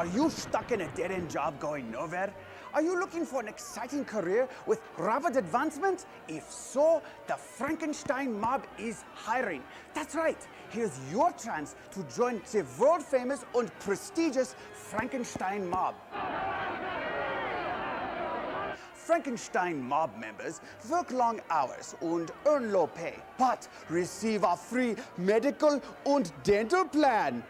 Are you stuck in a dead-end job going nowhere? Are you looking for an exciting career with rapid advancement? If so, the Frankenstein Mob is hiring. That's right. Here's your chance to join the world-famous and prestigious Frankenstein Mob. Frankenstein Mob members work long hours and earn low pay, but receive a free medical and dental plan.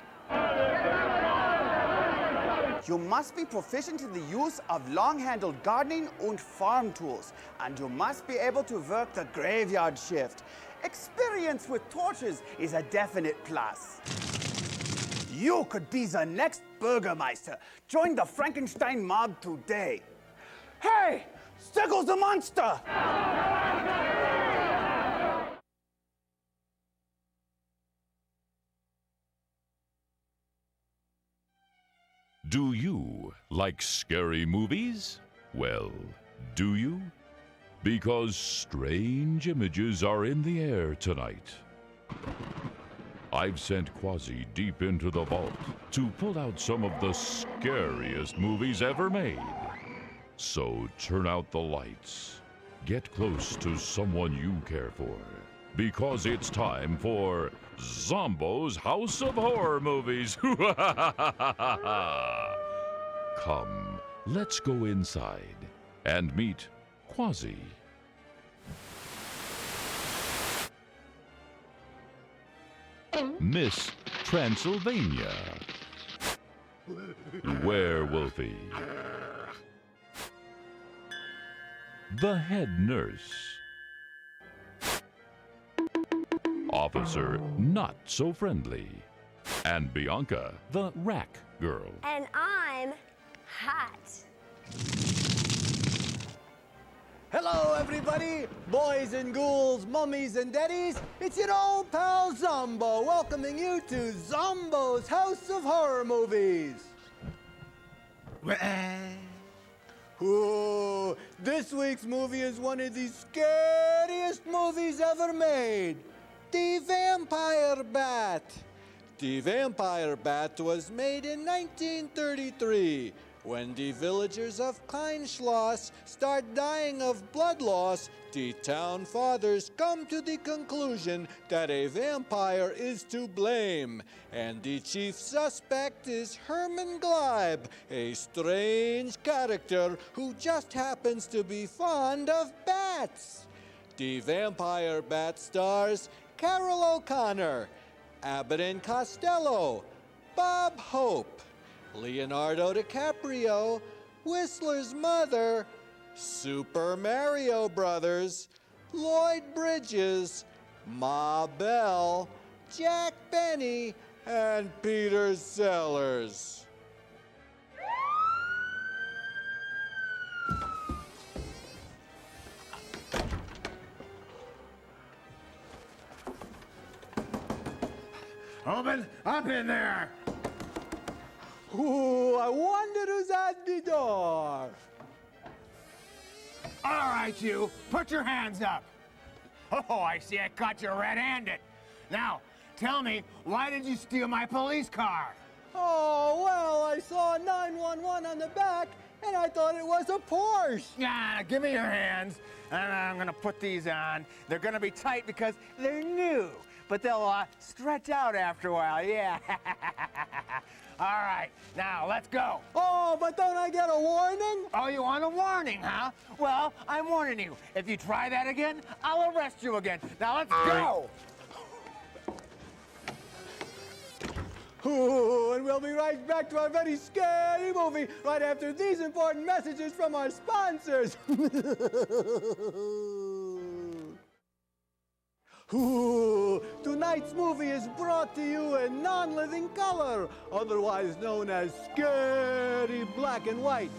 You must be proficient in the use of long-handled gardening and farm tools, and you must be able to work the graveyard shift. Experience with torches is a definite plus. You could be the next Burgermeister. Join the Frankenstein Mob today. Hey, Stiggles the monster! Do you like scary movies? Well, do you? Because strange images are in the air tonight. I've sent Quasi deep into the vault to pull out some of the scariest movies ever made. So turn out the lights, get close to someone you care for, because it's time for Zombo's House of Horror Movies. Come, let's go inside and meet Quasi. Miss Transylvania. Werewolfie. The head nurse. Officer not so friendly. And Bianca, the rack girl. And I'm hot. Hello, everybody, boys and ghouls, mummies and daddies. It's your old pal Zombo, welcoming you to Zombo's House of Horror Movies. Ooh, this week's movie is one of the scariest movies ever made. The Vampire Bat. The Vampire Bat was made in 1933. When the villagers of Kleinschloss start dying of blood loss, the town fathers come to the conclusion that a vampire is to blame, and the chief suspect is Herman Gleib, a strange character who just happens to be fond of bats. The Vampire Bat stars Carol O'Connor, Abbott and Costello, Bob Hope, Leonardo DiCaprio, Whistler's mother, Super Mario Brothers, Lloyd Bridges, Ma Bell, Jack Benny, and Peter Sellers. Open up in there! Ooh, I wonder who's at the door. All right, you, put your hands up. Oh, I see I caught you red-handed. Now, tell me, why did you steal my police car? Oh, well, I saw 911 on the back, and I thought it was a Porsche. Yeah, give me your hands, and I'm gonna put these on. They're gonna be tight because they're new, but they'll stretch out after a while, yeah. All right, now let's go. Oh, but don't I get a warning? Oh, you want a warning, huh? Well, I'm warning you. If you try that again, I'll arrest you again. Now let's go. Ooh, and we'll be right back to our very scary movie right after these important messages from our sponsors. Ooh, tonight's movie is brought to you in non-living color, otherwise known as scary black and white.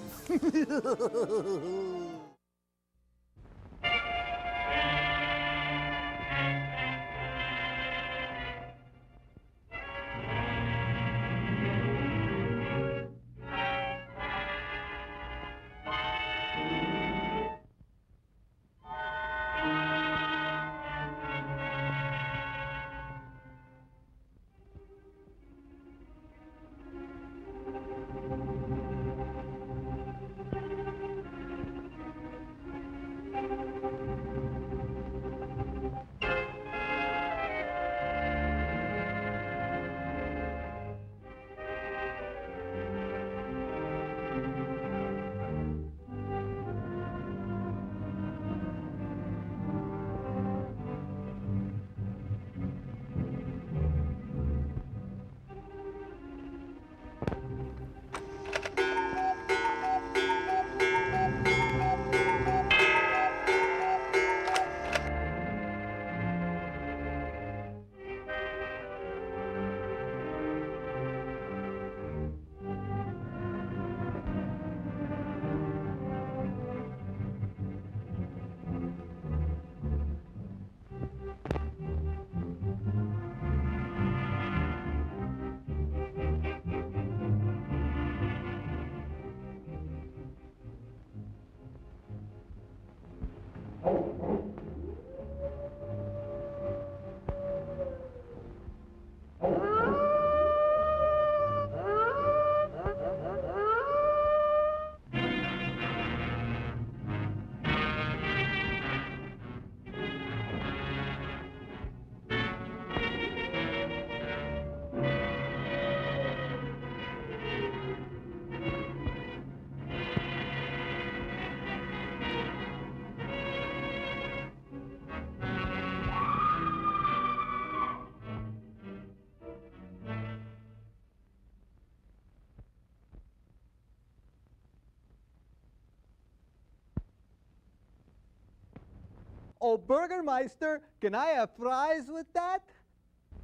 Oh, Burgermeister, can I have fries with that?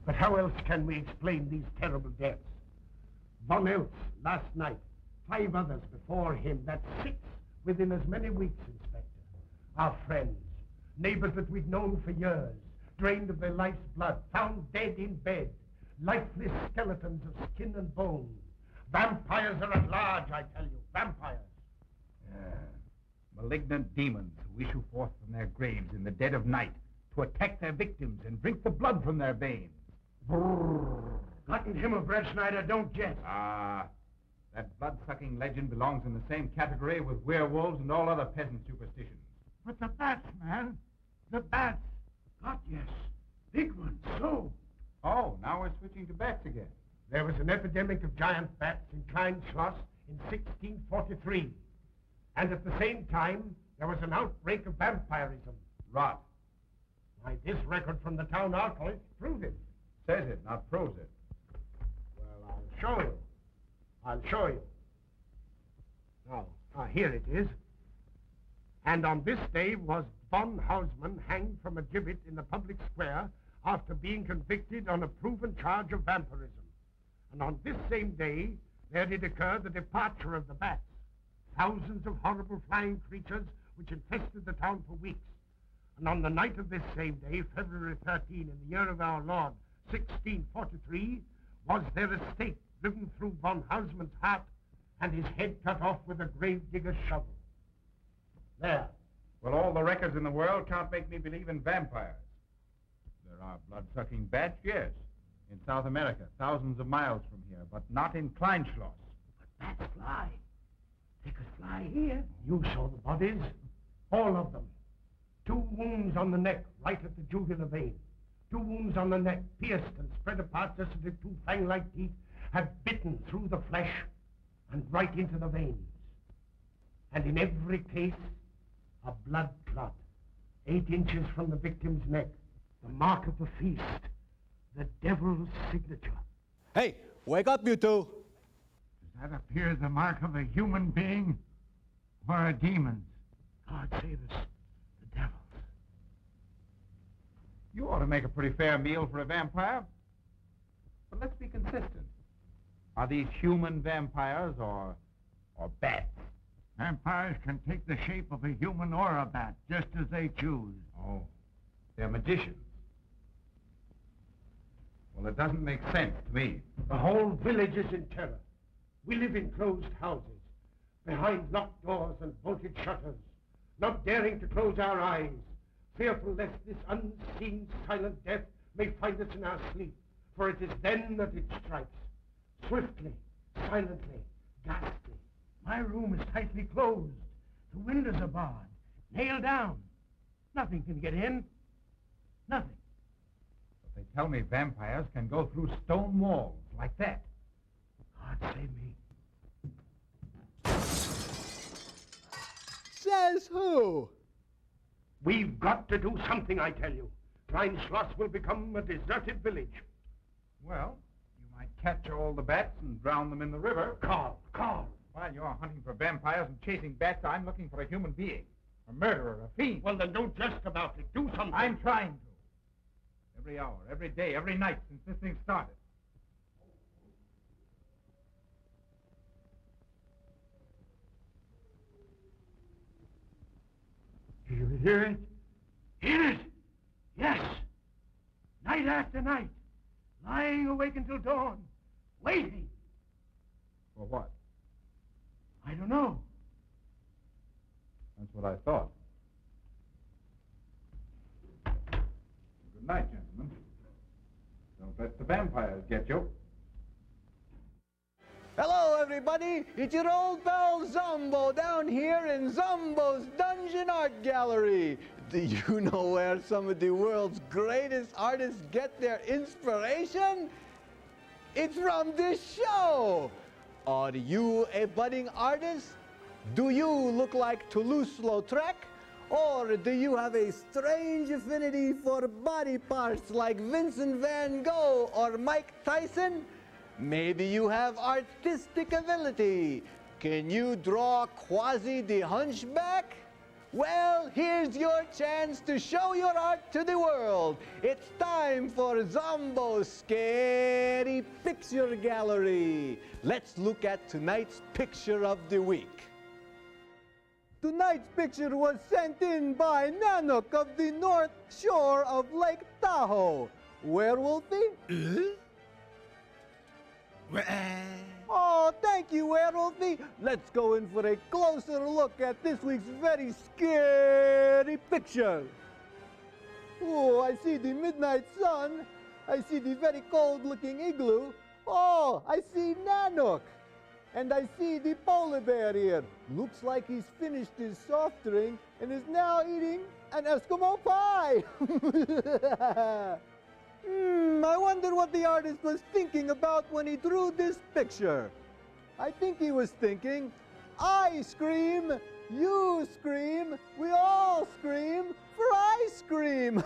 But how else can we explain these terrible deaths? Von Eltz last night, 5 others before him, that's 6 within as many weeks, Inspector. Our friends, neighbors that we'd known for years, drained of their life's blood, found dead in bed, lifeless skeletons of skin and bone. Vampires are at large, I tell you, vampires. Malignant demons who issue forth from their graves in the dead of night to attack their victims and drink the blood from their veins. Brrr. Glutton Himmelbred, Schneider, don't jest. That blood-sucking legend belongs in the same category with werewolves and all other peasant superstitions. But the bats, man. The bats. God, yes. Big ones, so. Oh, now we're switching to bats again. There was an epidemic of giant bats in Kleinschloss in 1643. And at the same time, there was an outbreak of vampirism. Rot. Why, this record from the town archives proves it. Says it, not proves it. Well, I'll show you. I'll show you. Now, here it is. And on this day was von Hausmann hanged from a gibbet in the public square after being convicted on a proven charge of vampirism. And on this same day, there did occur the departure of the bats. Thousands of horrible flying creatures which infested the town for weeks. And on the night of this same day, February 13, in the year of our Lord, 1643, was there a stake driven through von Hausmann's heart and his head cut off with a grave digger's shovel. There. Well, all the records in the world can't make me believe in vampires. There are blood-sucking bats, yes, in South America, thousands of miles from here, but not in Kleinschloss. But bats fly. They could fly here. You saw the bodies. All of them. 2 wounds on the neck, right at the jugular vein. 2 wounds on the neck, pierced and spread apart just as if 2 fang-like teeth had bitten through the flesh and right into the veins. And in every case, a blood clot, 8 inches from the victim's neck, the mark of the feast, the devil's signature. Hey, wake up, you two. Does that appear the mark of a human being or a demon's? God save us, the devil's. You ought to make a pretty fair meal for a vampire. But let's be consistent. Are these human vampires or bats? Vampires can take the shape of a human or a bat, just as they choose. Oh, they're magicians. Well, it doesn't make sense to me. The whole village is in terror. We live in closed houses, behind locked doors and bolted shutters, not daring to close our eyes, fearful lest this unseen silent death may find us in our sleep, for it is then that it strikes, swiftly, silently, ghastly. My room is tightly closed. The windows are barred, nailed down. Nothing can get in. Nothing. But they tell me vampires can go through stone walls like that. God save me. Says who? We've got to do something, I tell you. Kleinschloss will become a deserted village. Well, you might catch all the bats and drown them in the river. Carl. While you're hunting for vampires and chasing bats, I'm looking for a human being. A murderer, a fiend. Well, then don't jest about it. Do something. I'm trying to. Every hour, every day, every night since this thing started. Do you hear it? Hear it? Yes. Night after night. Lying awake until dawn. Waiting. For what? I don't know. That's what I thought. Good night, gentlemen. Don't let the vampires get you. Hello, everybody. It's your old pal Zombo down here in Zombo's Dungeon Art Gallery. Do you know where some of the world's greatest artists get their inspiration? It's from this show. Are you a budding artist? Do you look like Toulouse-Lautrec? Or do you have a strange affinity for body parts like Vincent van Gogh or Mike Tyson? Maybe you have artistic ability. Can you draw Quasi the Hunchback? Well, here's your chance to show your art to the world. It's time for Zombo's Scary Picture Gallery. Let's look at tonight's picture of the week. Tonight's picture was sent in by Nanook of the North Shore of Lake Tahoe. Werewolfie? Oh, thank you, Werewolfie. Let's go in for a closer look at this week's very scary picture. Oh, I see the midnight sun. I see the very cold-looking igloo. Oh, I see Nanook. And I see the polar bear here. Looks like he's finished his soft drink and is now eating an Eskimo pie. I wonder what the artist was thinking about when he drew this picture. I think he was thinking, I scream, you scream, we all scream for ice cream.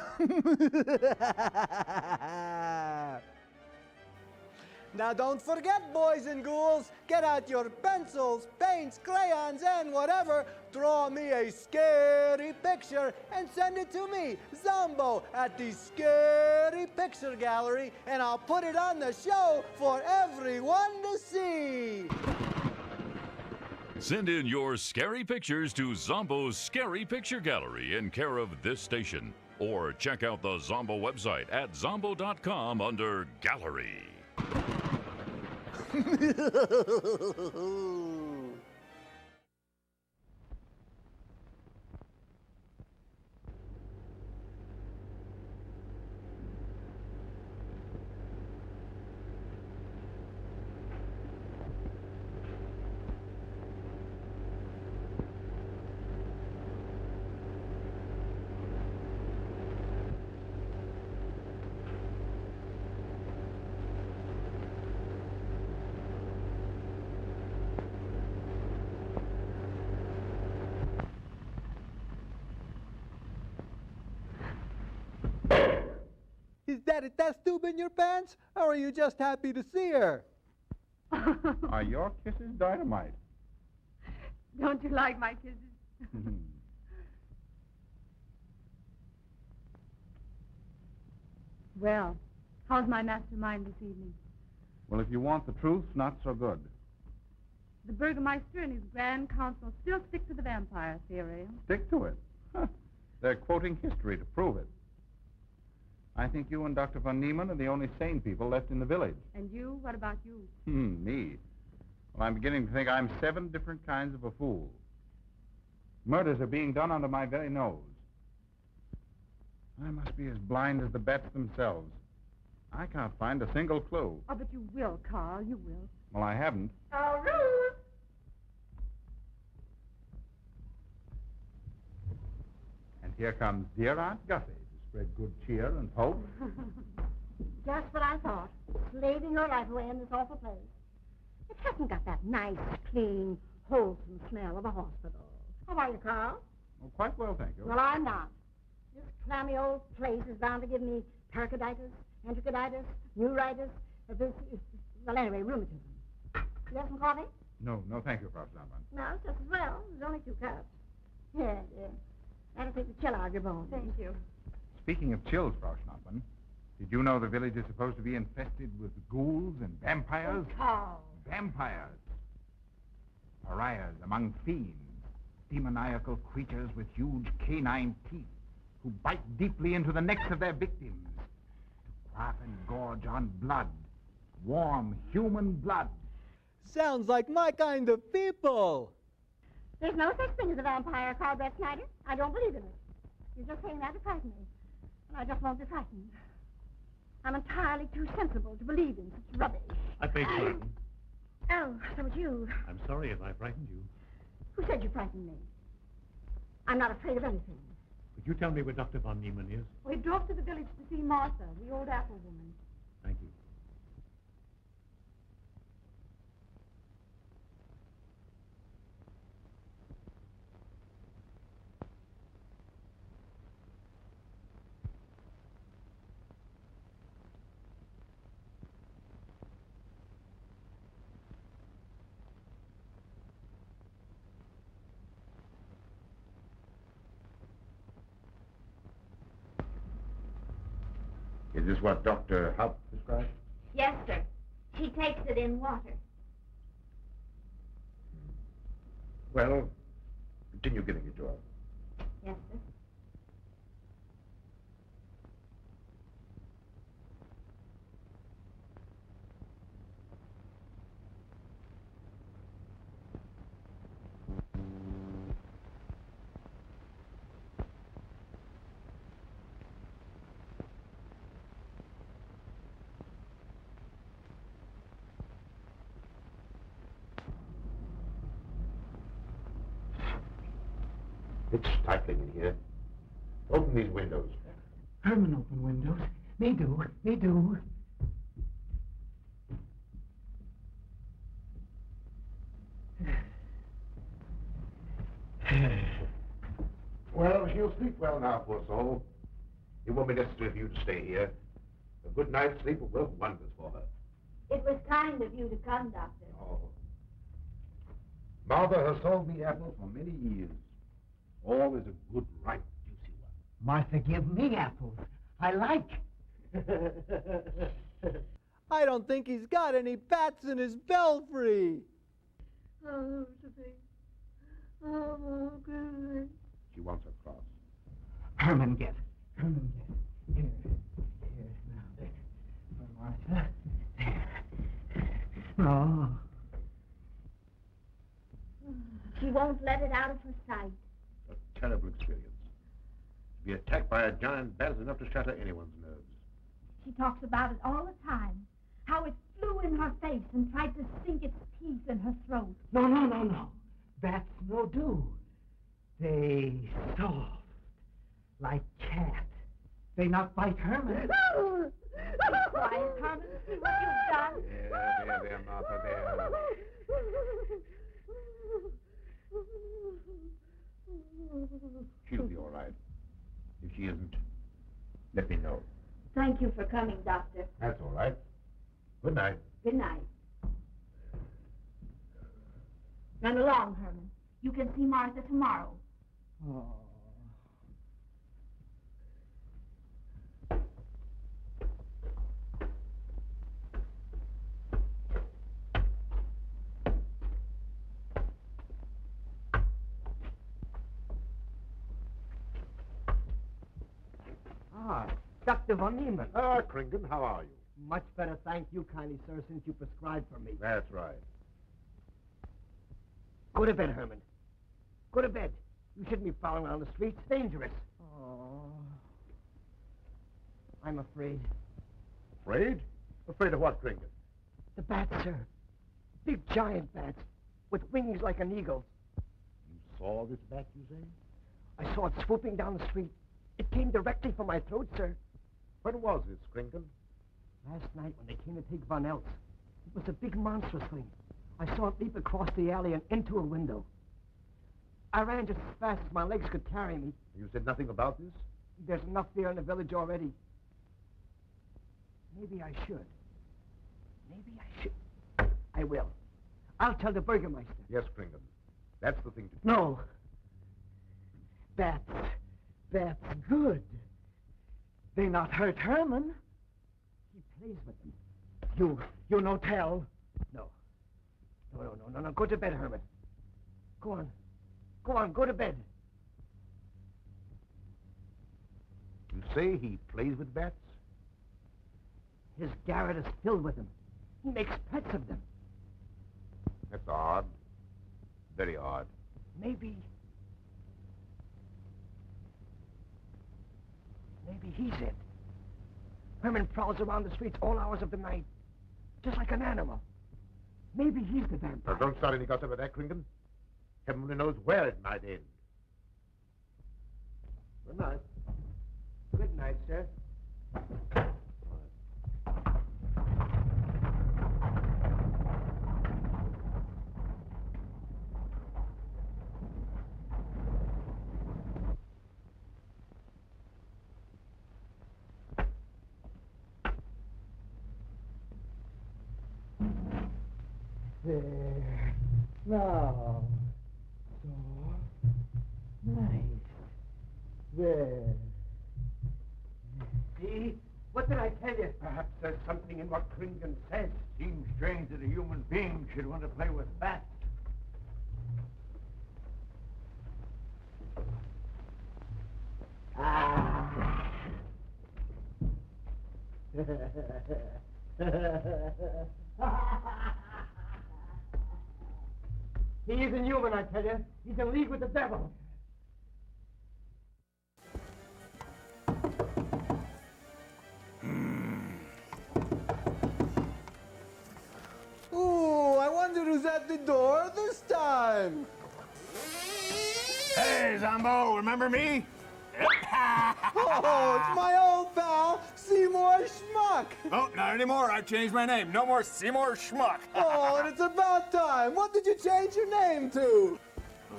Now don't forget, boys and ghouls, get out your pencils, paints, crayons, and whatever. Draw me a scary picture and send it to me, Zombo, at the Scary Picture Gallery, and I'll put it on the show for everyone to see. Send in your scary pictures to Zombo's Scary Picture Gallery in care of this station. Or check out the Zombo website at zombo.com under Gallery. Is that a test tube in your pants, or are you just happy to see her? Are your kisses dynamite? Don't you like my kisses? Well, how's my mastermind this evening? Well, if you want the truth, not so good. The Burgermeister and his Grand Council still stick to the vampire theory. Stick to it. Huh. They're quoting history to prove it. I think you and Dr. von Niemann are the only sane people left in the village. And you? What about you? Me? Well, I'm beginning to think I'm 7 different kinds of a fool. Murders are being done under my very nose. I must be as blind as the bats themselves. I can't find a single clue. Oh, but you will, Carl, you will. Well, I haven't. Oh, Ruth! And here comes dear Aunt Gussie to spread good cheer and hope. Just what I thought. Slaving your life away in this awful place. It hasn't got that nice, clean, wholesome smell of a hospital. How are you, Carl? Oh, quite well, thank you. Well, I'm not. This clammy old place is bound to give me pericarditis, enterocolitis, neuritis, well, anyway, rheumatism. You have some coffee? No, thank you, Frau Schnappmann. No, just as well. There's only 2 cups. Here, dear. That'll take the chill out of your bones. Thank you. Speaking of chills, Frau Schnappmann, did you know the village is supposed to be infested with ghouls and vampires? Oh, Carl. Vampires. Pariahs among fiends. Demoniacal creatures with huge canine teeth who bite deeply into the necks of their victims to quaff and gorge on blood. Warm human blood. Sounds like my kind of people. There's no such thing as a vampire, Carl Brett Snyder. I don't believe in it. You're just saying that to frighten me. And I just won't be frightened. I'm entirely too sensible to believe in such rubbish. I beg pardon. Oh, so it's you. I'm sorry if I frightened you. Who said you frightened me? I'm not afraid of anything. Could you tell me where Dr. von Niemann is? We drove to the village to see Martha, the old apple woman. Thank you. Is this what Dr. Haupt prescribed? Yes, sir. She takes it in water. Well, continue giving it to her. Yes, sir. It's stifling in here. Open these windows. Herman open windows. Me do. Me do. Well, she'll sleep well now, poor soul. It won't be necessary for you to stay here. A good night's sleep will work wonders for her. It was kind of you to come, Doctor. Oh. Martha has sold me apples for many years. Always a good, ripe, juicy one. Martha, give me apples. I like. I don't think he's got any bats in his belfry. Oh, oh, good. She wants her cross. Herman, get. Herman, get. Here. Here. Now, there. For Martha. There. Oh. She won't let it out of her sight. A terrible experience. To be attacked by a giant bat is enough to shatter anyone's nerves. She talks about it all the time. How it flew in her face and tried to sink its teeth in her throat. No, no, no, no. Bats no do. They soft. Like cat. They not bite Herman. Quiet, Herman. See what you've done. There, Martha, there. She'll be all right. If she isn't, let me know. Thank you for coming, Doctor. That's all right. Good night. Good night. Run along, Herman. You can see Martha tomorrow. Oh. Ah, Dr. von Niemann. Ah, Kringen, how are you? Much better, thank you kindly, sir, since you prescribed for me. That's right. Go to bed, Herman. Go to bed. You shouldn't be prowling around the streets. Dangerous. Oh. I'm afraid. Afraid? Afraid of what, Kringen? The bats, sir. Big giant bats with wings like an eagle's. You saw this bat, you say? I saw it swooping down the street. It came directly for my throat, sir. When was this, Kringen? Last night when they came to take Von Eltz. It was a big monstrous thing. I saw it leap across the alley and into a window. I ran just as fast as my legs could carry me. You said nothing about this? There's enough fear in the village already. Maybe I should. Maybe I should. I will. I'll tell the Burgermeister. Yes, Kringen. That's the thing to do. No. Bats. Bats good. They not hurt Herman. He plays with them. You no tell. No. No. Go to bed, Herman. Go on. Go on, go to bed. You say he plays with bats? His garret is filled with them. He makes pets of them. That's odd. Very odd. Maybe he's it. Herman prowls around the streets all hours of the night, just like an animal. Maybe he's the vampire. Now, don't start any gossip about that, Kringen. Heaven only knows where it might end. Good night. Good night, sir. There. Now. So nice. There. See? What did I I tell you. Perhaps there's something in what Kringan says. Seems strange that a human being should want to play with bats. He isn't human, I tell you. He's in league with the devil. Ooh, I wonder who's at the door this time. Hey, Zombo, remember me? Oh, it's my old pal, Seymour Schmuck. Oh, not anymore. I've changed my name. No more Seymour Schmuck. Oh, and it's about time. What did you change your name to?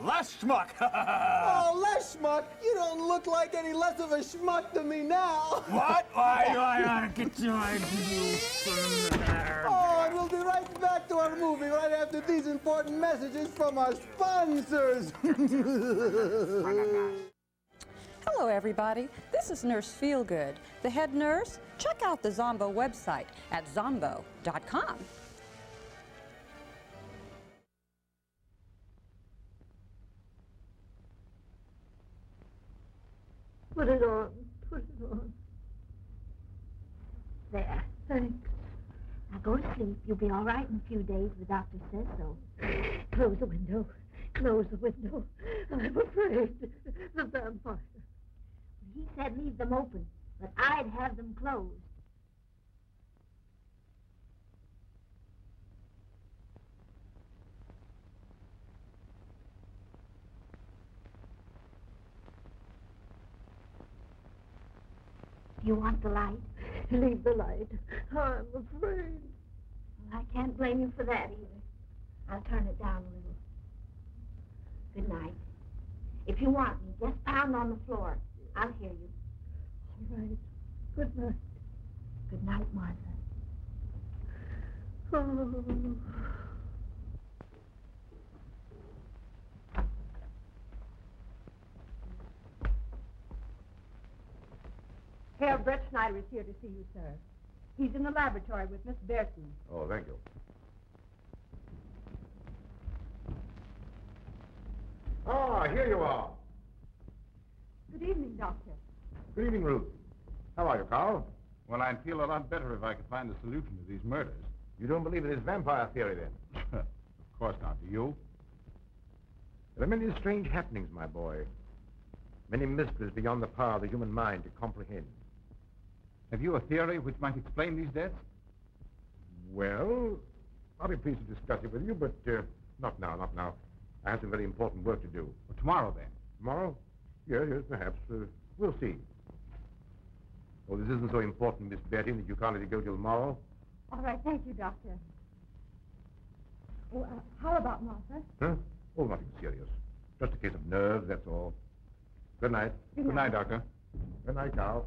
Les Schmuck. Oh, Les Schmuck, you don't look like any less of a schmuck to me now. What? Why, get you. Oh, and we'll be right back to our movie right after these important messages from our sponsors. Hello, everybody. This is Nurse Feelgood, the head nurse. Check out the Zombo website at zombo.com. Put it on. Put it on. There. Thanks. Now go to sleep. You'll be all right in a few days. The doctor says so. Close the window. Close the window. I'm afraid. The vampire. He said leave them open, but I'd have them closed. You want the light? Leave the light. I'm afraid. Well, I can't blame you for that either. I'll turn it down a little. Good night. If you want me, just pound on the floor. I'll hear you. All right. Good night. Good night, Martha. Oh. Herr Brett Schneider is here to see you, sir. He's in the laboratory with Miss Berton. Oh, thank you. Ah, here you are. Good evening, Doctor. Good evening, Ruth. How are you, Carl? Well, I'd feel a lot better if I could find a solution to these murders. You don't believe in this vampire theory, then? Of course not. Do you? There are many strange happenings, my boy. Many mysteries beyond the power of the human mind to comprehend. Have you a theory which might explain these deaths? Well, I'll be pleased to discuss it with you, but not now, not now. I have some very important work to do. Well, tomorrow, then. Tomorrow? Yes, perhaps. We'll see. Oh, this isn't so important, Miss Betty, that you can't let it go till tomorrow. All right, thank you, Doctor. Oh, how about Martha? Huh? Oh, nothing serious. Just a case of nerves, that's all. Good night. Good night, Doctor. Good night, Carl.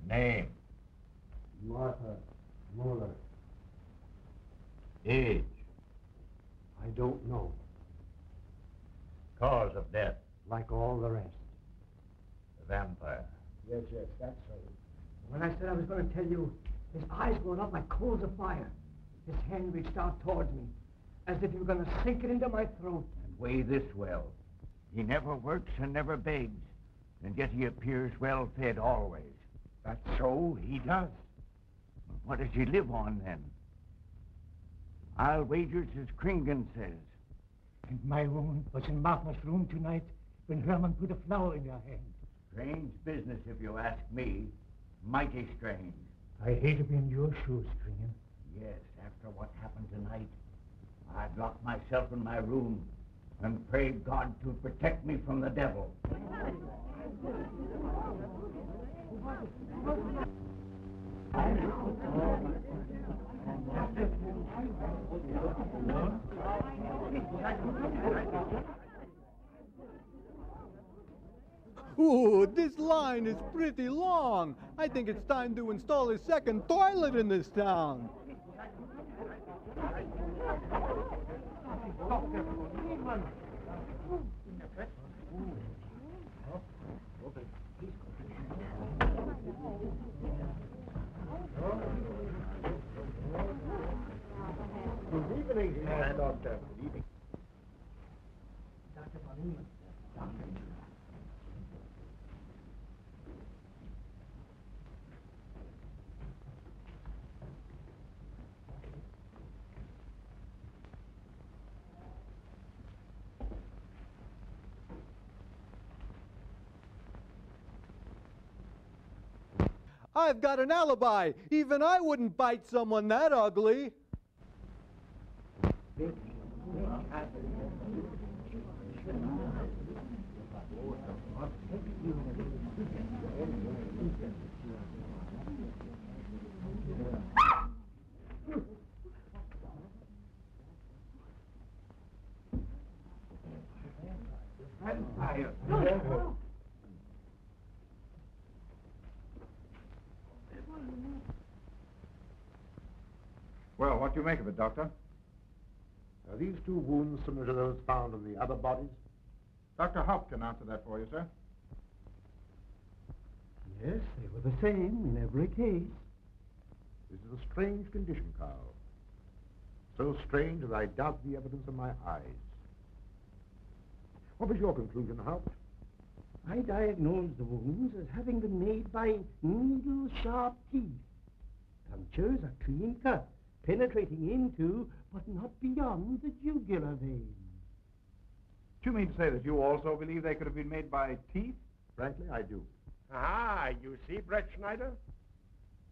Name. Martha Muller. Age. I don't know. Cause of death. Like all the rest. The vampire. Yes, that's so. When I said I was going to tell you, his eyes glowed up like coals of fire. His hand reached out towards me, as if he were going to sink it into my throat. And weigh this well. He never works and never begs, and yet he appears well fed always. That's so, he does. What does he live on, then? I'll wager it's as Kringen says. And my wound was in Martha's room tonight when Herman put a flower in your hand. Strange business, if you ask me. Mighty strange. I hate to be in your shoes, Kringen. Yes, after what happened tonight, I'd lock myself in my room and pray God to protect me from the devil. Ooh, this line is pretty long. I think it's time to install a second toilet in this town. Good evening, Doctor. Good evening. Dr. von Niemann. I've got an alibi. Even I wouldn't bite someone that ugly. Well, what do you make of it, Doctor? Are these two wounds similar to those found in the other bodies? Dr. Haupt can answer that for you, sir. Yes, they were the same in every case. This is a strange condition, Carl. So strange that I doubt the evidence of my eyes. What was your conclusion, Haupt? I diagnosed the wounds as having been made by needle-sharp teeth. Punctures are clean cut, penetrating into, but not beyond, the jugular vein. Do you mean to say that you also believe they could have been made by teeth? Frankly, I do. Ah, you see, Brett Schneider?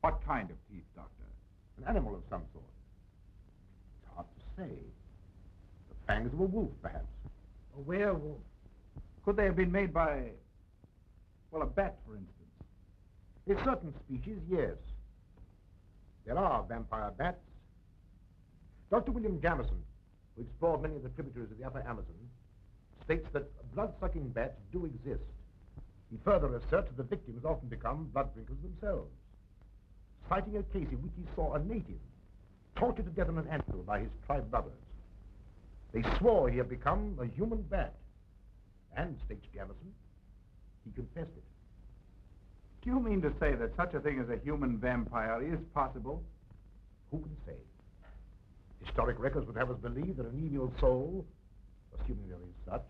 What kind of teeth, Doctor? An animal of some sort. It's hard to say. The fangs of a wolf, perhaps. A werewolf. Could they have been made by, well, a bat, for instance? In certain species, yes. There are vampire bats. Dr. William Jamison, who explored many of the tributaries of the upper Amazon, states that blood-sucking bats do exist. He further asserts that the victims often become blood drinkers themselves, citing a case in which he saw a native tortured to death in an anthill by his tribe brothers. They swore he had become a human bat, and, states Jamison, he confessed it. Do you mean to say that such a thing as a human vampire is possible? Who can say? Historic records would have us believe that an evil soul, assuming there is such,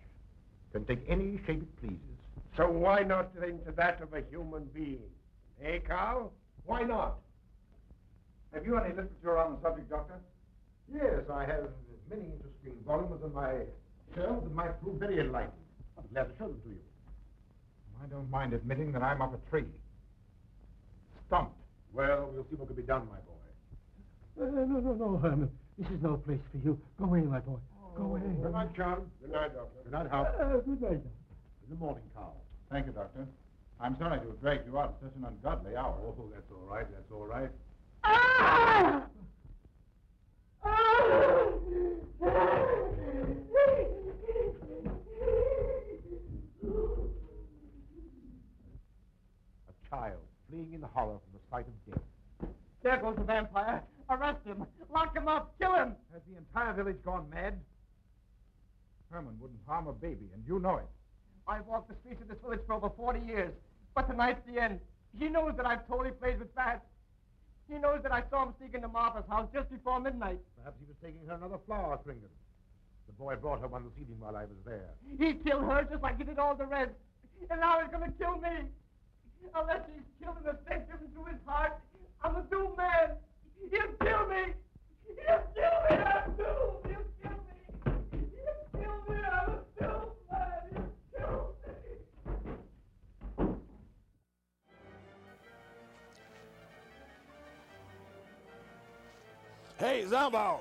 can take any shape it pleases. So why not into that of a human being? Eh, Carl? Why not? Have you any literature on the subject, Doctor? Yes, I have many interesting volumes on my shelf that might prove very enlightening. I'll be glad to show them to you. I don't mind admitting that I'm up a tree. Stumped. Well, we'll see what can be done, my boy. No, Herman. This is no place for you. Go away, my boy. Go away. Good night, John. Good night, Doctor. Good night, Howard. Good night, Doctor. In the morning, Carl. Thank you, Doctor. I'm sorry to have dragged you out at such an ungodly hour. Oh, that's all right. That's all right. A child fleeing in horror from the sight of death. There goes the vampire. Arrest him. Lock him up. Kill him. Has the entire village gone mad? Herman wouldn't harm a baby, and you know it. I've walked the streets of this village for over 40 years. But tonight's the end. He knows that I've totally played with bats. He knows that I saw him sneak into Martha's house just before midnight. Perhaps he was taking her another flower, Kringen. The boy brought her one this evening while I was there. He killed her just like he did all the rest. And now he's going to kill me. Unless he's killed in the stake given to his heart, I'm a doomed man. He'll kill me. Hey, Zombo!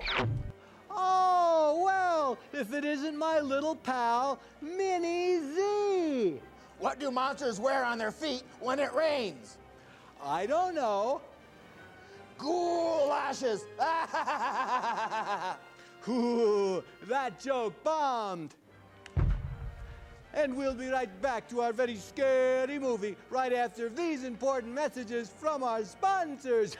Oh, well, if it isn't my little pal, Minnie Z. What do monsters wear on their feet when it rains? I don't know. Ghoul lashes! Ooh, that joke bombed. And we'll be right back to our very scary movie right after these important messages from our sponsors.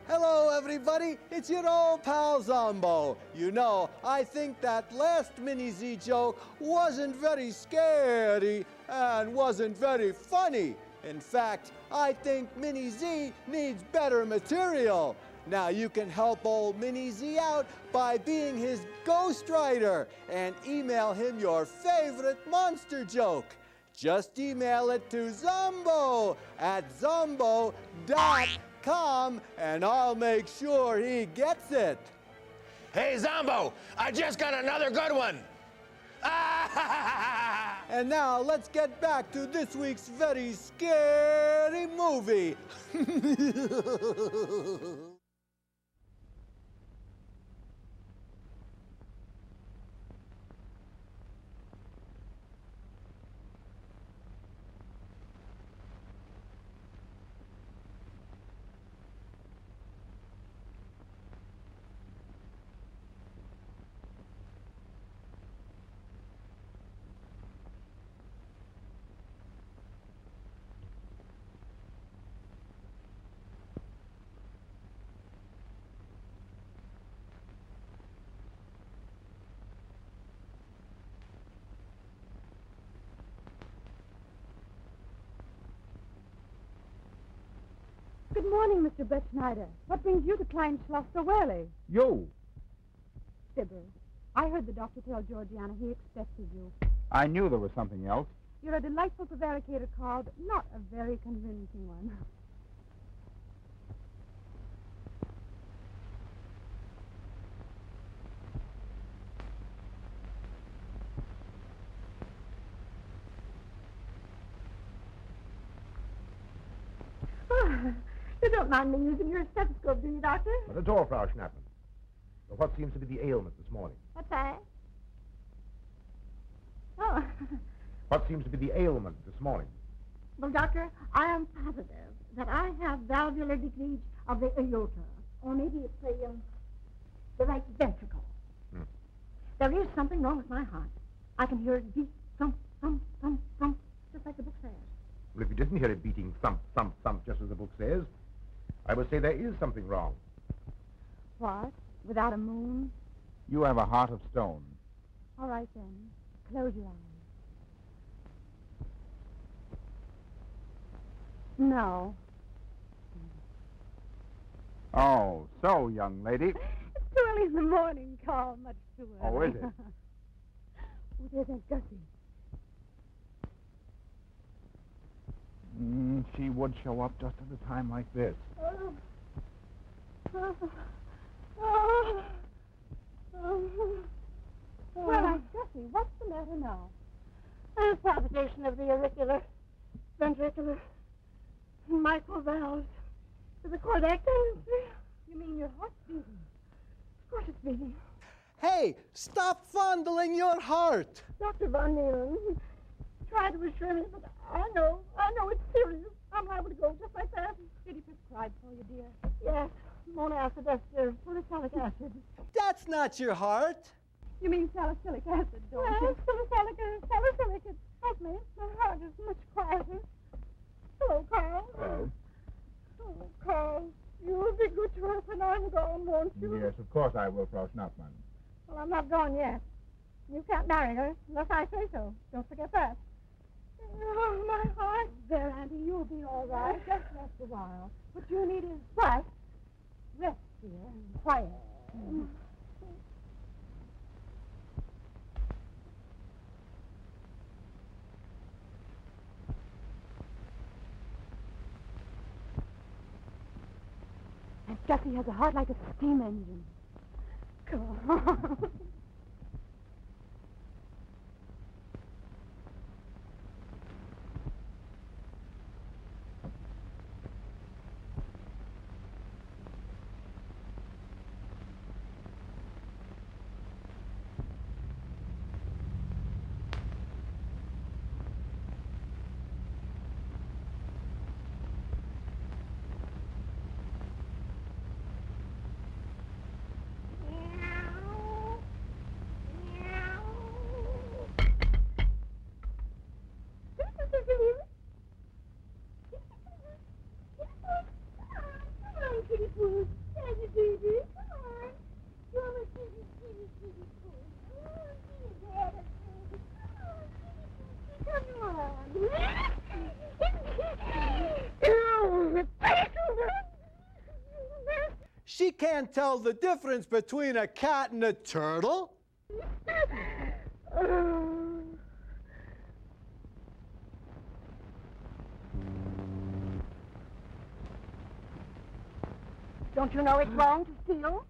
Hello, everybody. It's your old pal Zombo. You know, I think that last Mini Z joke wasn't very scary and wasn't very funny. In fact, I think Mini Z needs better material. Now, you can help old Mini Z out by being his ghostwriter and email him your favorite monster joke. Just email it to Zombo at zombo.com and I'll make sure he gets it. Hey, Zombo, I just got another good one. And now let's get back to this week's very scary movie. Good morning, Mr. Brett Schneider. What brings you to Kleinschloster Whaley? You. Sybil, I heard the doctor tell Georgiana he expected you. I knew there was something else. You're a delightful prevaricator, Carl, but not a very convincing one. You don't mind me using your stethoscope, do you, Doctor? Not at all, Frau Schnappen. But what seems to be the ailment this morning? What's that? Oh. What seems to be the ailment this morning? Well, Doctor, I am positive that I have valvular leakage of the aorta. Or maybe it's the right ventricle. There is something wrong with my heart. I can hear it beat, thump, thump, thump, thump, just like the book says. Well, if you didn't hear it beating thump, thump, thump, just as the book says, I would say there is something wrong. What? Without a moon? You have a heart of stone. All right, then. Close your eyes. No. Oh, so, young lady. It's too early in the morning, Carl. Much too early. Oh, is it? Oh, there's Aunt Gussie. She would show up just at a time like this. Oh. Oh. Oh. Oh. Well, Aunt Gussie, what's the matter now? A palpitation of the auricular, ventricular, mitral valves. Is the cardiac tendency? You mean your heart's beating? Of course it's beating. Hey, stop fondling your heart. Dr. Von Nealen tried to assure me, but I know it's serious. I'm liable to go just like that. Did he prescribe for you, dear? Yes, monacid ester, salicylic acid. That's not your heart. You mean salicylic acid, don't you? Salicylic, it helped me. My heart is much quieter. Hello, Carl. Hello. Oh, Carl, you'll be good to us when I'm gone, won't you? Yes, of course I will, Frau Schnappmann. Well, I'm not gone yet. You can't marry her unless I say so. Don't forget that. Oh, my heart. There, Auntie, you'll be all right. Just rest a while. What you need is what? Rest, dear, and quiet. Gussie has a heart like a steam engine. Come on. She can't tell the difference between a cat and a turtle. Don't you know it's wrong to steal?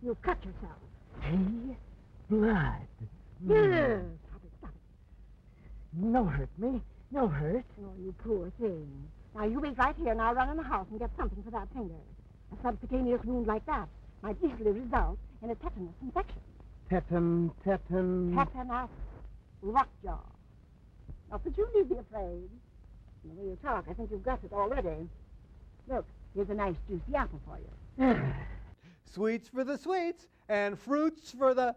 You cut yourself. See? Blood. Yes. Stop it. No hurt me. No hurt. Oh, you poor thing. Now, you wait right here, and I'll run in the house and get something for that finger. A subcutaneous wound like that might easily result in a tetanus infection. Tetanus lockjaw. Not that you need be afraid. From the way you talk, I think you've got it already. Look, here's a nice juicy apple for you. Sweets for the sweets, and fruits for the...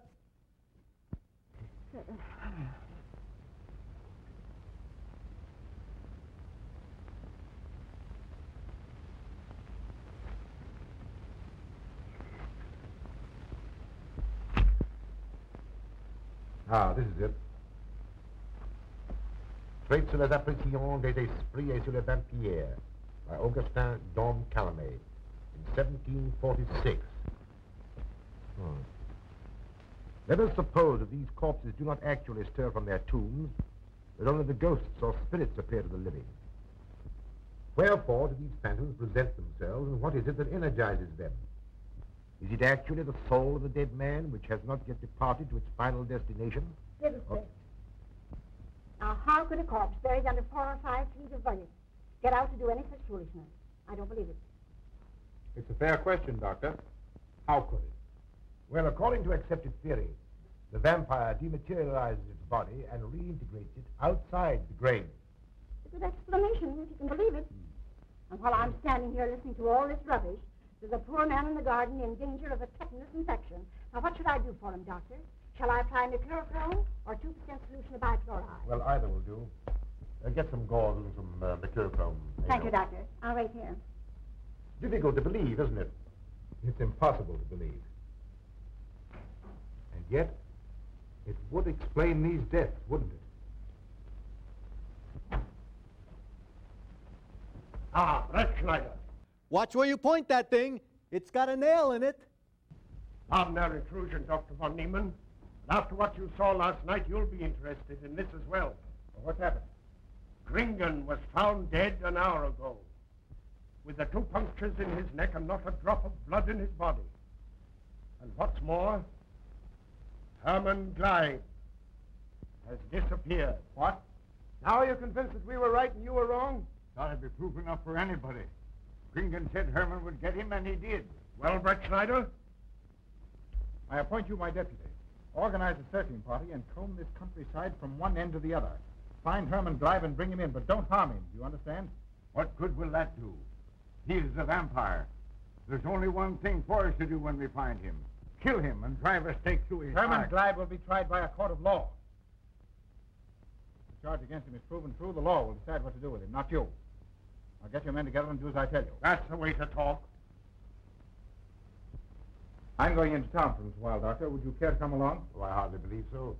Ah, this is it. Traits sur les apparitions des esprits et sur les vampires by Augustin Dom Calamé in 1746. Let us suppose that these corpses do not actually stir from their tombs, that only the ghosts or spirits appear to the living. Wherefore do these phantoms present themselves, and what is it that energizes them? Is it actually the soul of the dead man which has not yet departed to its final destination? Fiddlestick. Now, how could a corpse buried under 4 or 5 feet of bucket get out to do any such foolishness? I don't believe it. It's a fair question, Doctor. How could it? Well, according to accepted theory, the vampire dematerializes its body and reintegrates it outside the grave. It's a good explanation, if you can believe it. And while I'm standing here listening to all this rubbish, there's a poor man in the garden in danger of a tetanus infection. Now, what should I do for him, Doctor? Shall I apply mercurochrome or 2% solution of bichloride? Well, either will do. Get some gauze and some mercurochrome. Thank you, Doctor. I'll wait here. Difficult to believe, isn't it? It's impossible to believe. And yet, it would explain these deaths, wouldn't it? Ah, Brett Schneider. Watch where you point that thing. It's got a nail in it. Ordinary intrusion, Dr. von Niemann. And after what you saw last night, you'll be interested in this as well. What happened? Gringen was found dead an hour ago, with the 2 punctures in his neck and not a drop of blood in his body. And what's more, Herman Gleib has disappeared. What? Now you're convinced that we were right and you were wrong? That'd be proof enough for anybody. Gringen said Herman would get him, and he did. Well, Brett Schneider? I appoint you my deputy. Organize a searching party and comb this countryside from one end to the other. Find Herman Gleib and bring him in, but don't harm him. Do you understand? What good will that do? He is a vampire. There's only one thing for us to do when we find him. Kill him and drive a stake through his Herman heart. Gleib will be tried by a court of law. If the charge against him is proven true, the law will decide what to do with him, not you. Now get your men together and do as I tell you. That's the way to talk. I'm going into town for a little while, Doctor. Would you care to come along? Oh, I hardly believe so.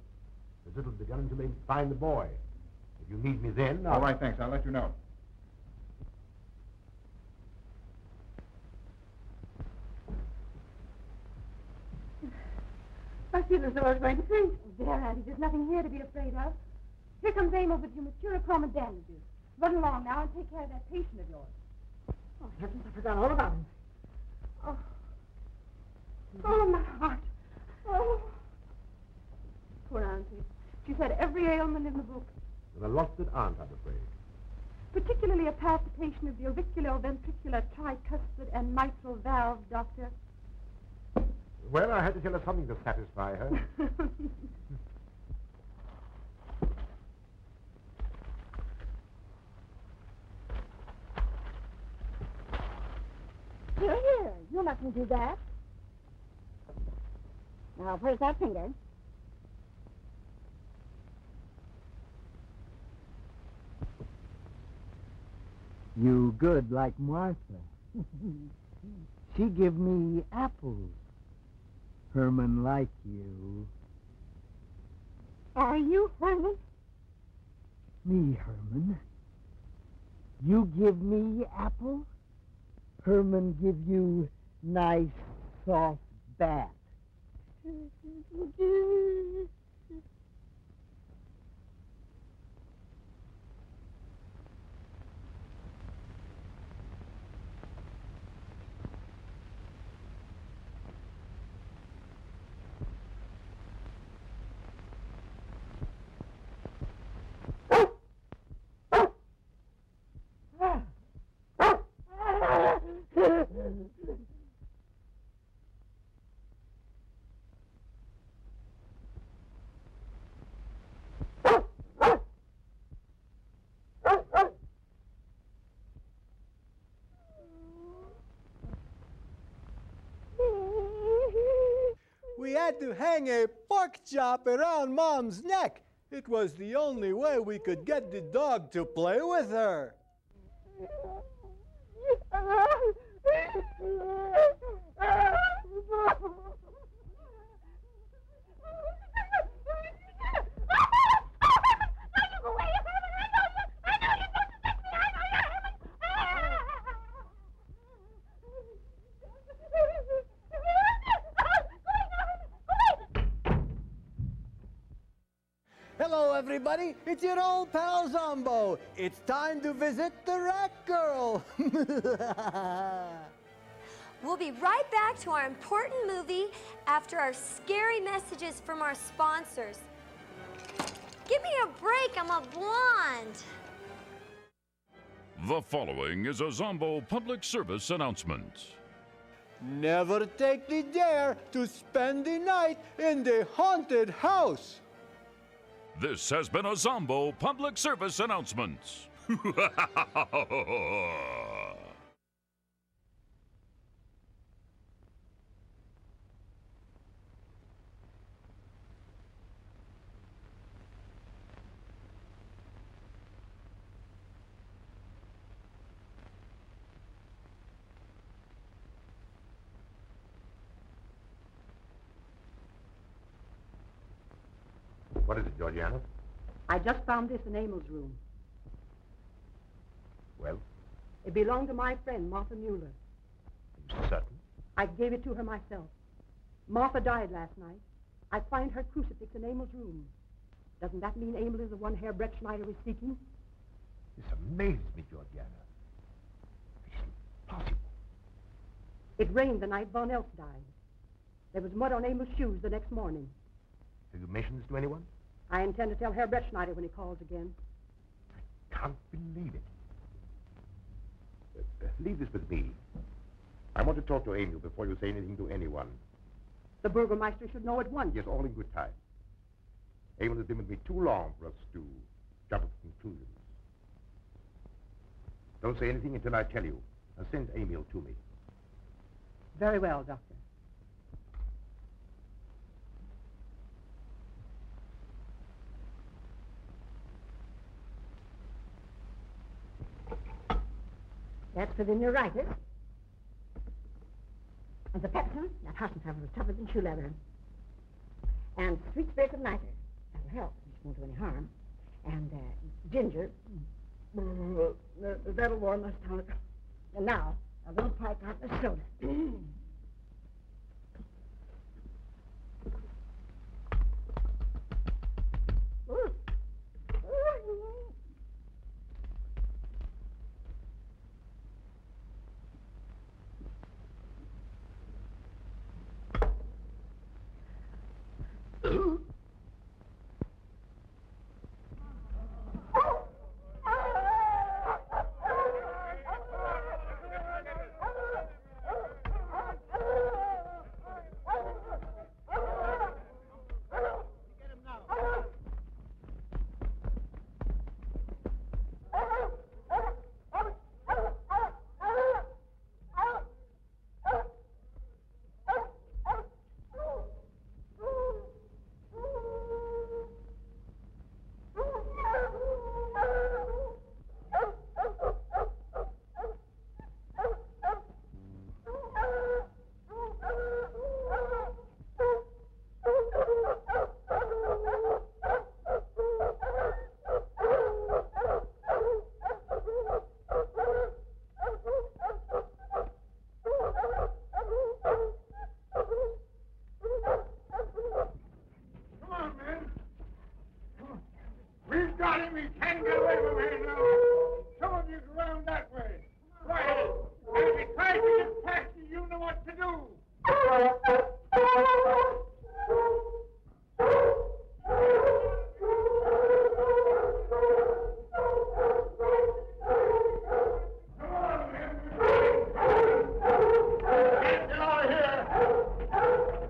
There's little to be done until they find the boy. If you need me then, All right, thanks. I'll let you know. I feel as though I was going to faint. Oh, there, Auntie, there's nothing here to be afraid of. Here comes Amos with your mercurochrome and bandages. Run along now and take care of that patient of yours. Oh, heavens, I forgot all about him. Oh. Oh, my heart. Oh. Poor Auntie. She's had every ailment in the book, There are lots that aren't, I'm afraid. particularly a palpitation of the auriculoventricular tricuspid and mitral valve, Doctor. Well, I had to tell her something to satisfy her. Here. You mustn't do that. Now, where's that finger? You good like Martha. She give me apples. Herman like you. Are you Herman? Me, Herman. You give me apple. Herman give you nice, soft bat. We had to hang a pork chop around Mom's neck. It was the only way we could get the dog to play with her. Hello, everybody. It's your old pal Zombo. It's time to visit the Rat Girl. We'll be right back to our important movie after our scary messages from our sponsors. Give me a break, I'm a blonde. The following is a Zombo public service announcement. Never take the dare to spend the night in the haunted house. This has been a Zombo public service announcement. What is it, Georgiana? I just found this in Emil's room. Well, It belonged to my friend, Martha Mueller. are you certain? I gave it to her myself. Martha died last night. I find her crucifix in Emil's room. Doesn't that mean Emil is the one Herr Brettschneider is seeking? This amazes me, Georgiana. It's impossible. It rained the night Von Elf died. There was mud on Emil's shoes the next morning. Have you mentioned this to anyone? I intend to tell Herr Brettschneider when he calls again. Can't believe it. Leave this with me. I want to talk to Emil before you say anything to anyone. The Burgermeister should know at once. Yes, all in good time. Emil has been with me too long for us to jump to conclusions. Don't say anything until I tell you. And send Emil to me. Very well, Doctor. That's for the neuritis. And the pepsin, that Hassenpfeffer was tougher than shoe leather. And sweet spirit of nitre, that'll help, which won't do any harm. And ginger, that'll warm my stomach. And now, a little pipe out the soda. do? Get out of here!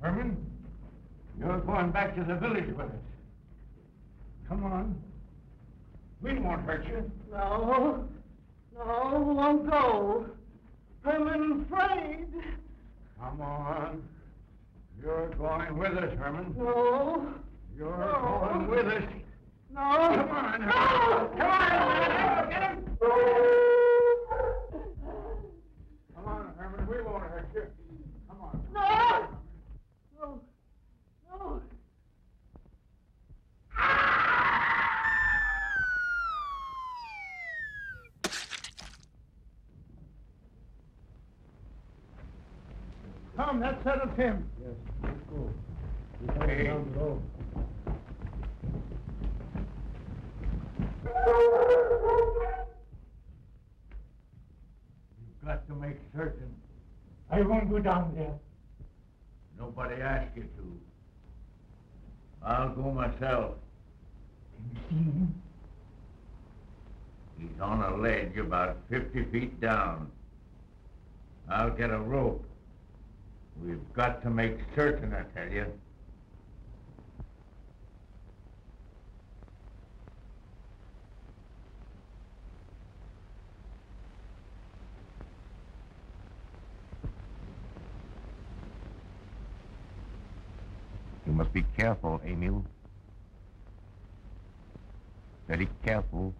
Herman, you're going back to the village with us. Come on. We won't hurt you. No, won't go. I'm afraid. Come on. You're going with us, Herman. No. You're No. going with us. No. Come on, Herman. No. Come on, Herman. Get him. Come on, Herman. We won't hurt you. Come on. No. No. No. Tom, that settles him. Yes, let's go. We're coming Hey. down the road. You've got to make certain. I won't go down there. Nobody asked you to. I'll go myself. Can you see him? He's on a ledge about 50 feet down. I'll get a rope. We've got to make certain, I tell you. You must be careful, Emil. Very careful.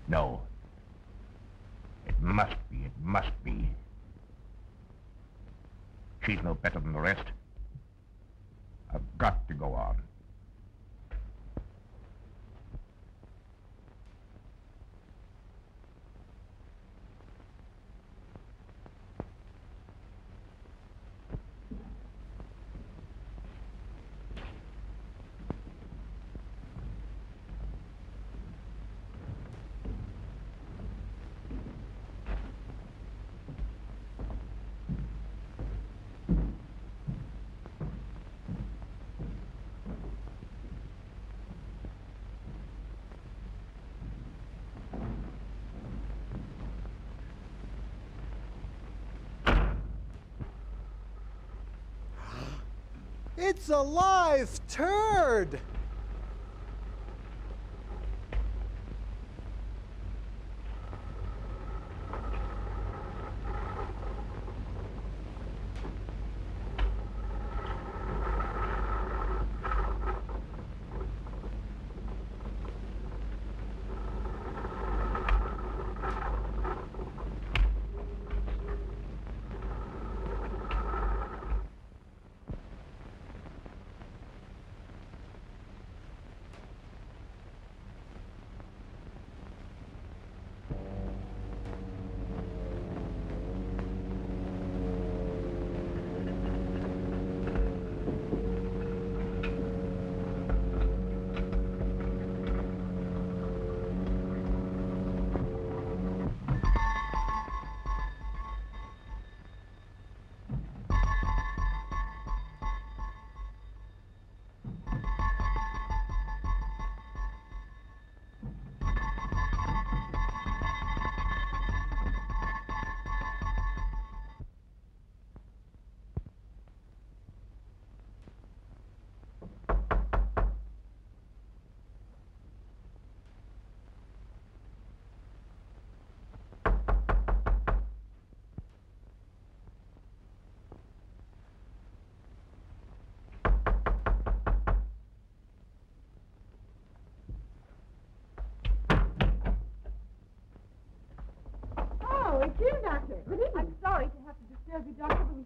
No. It must be, it must be. She's no better than the rest. I've got to go on. It's a live turd!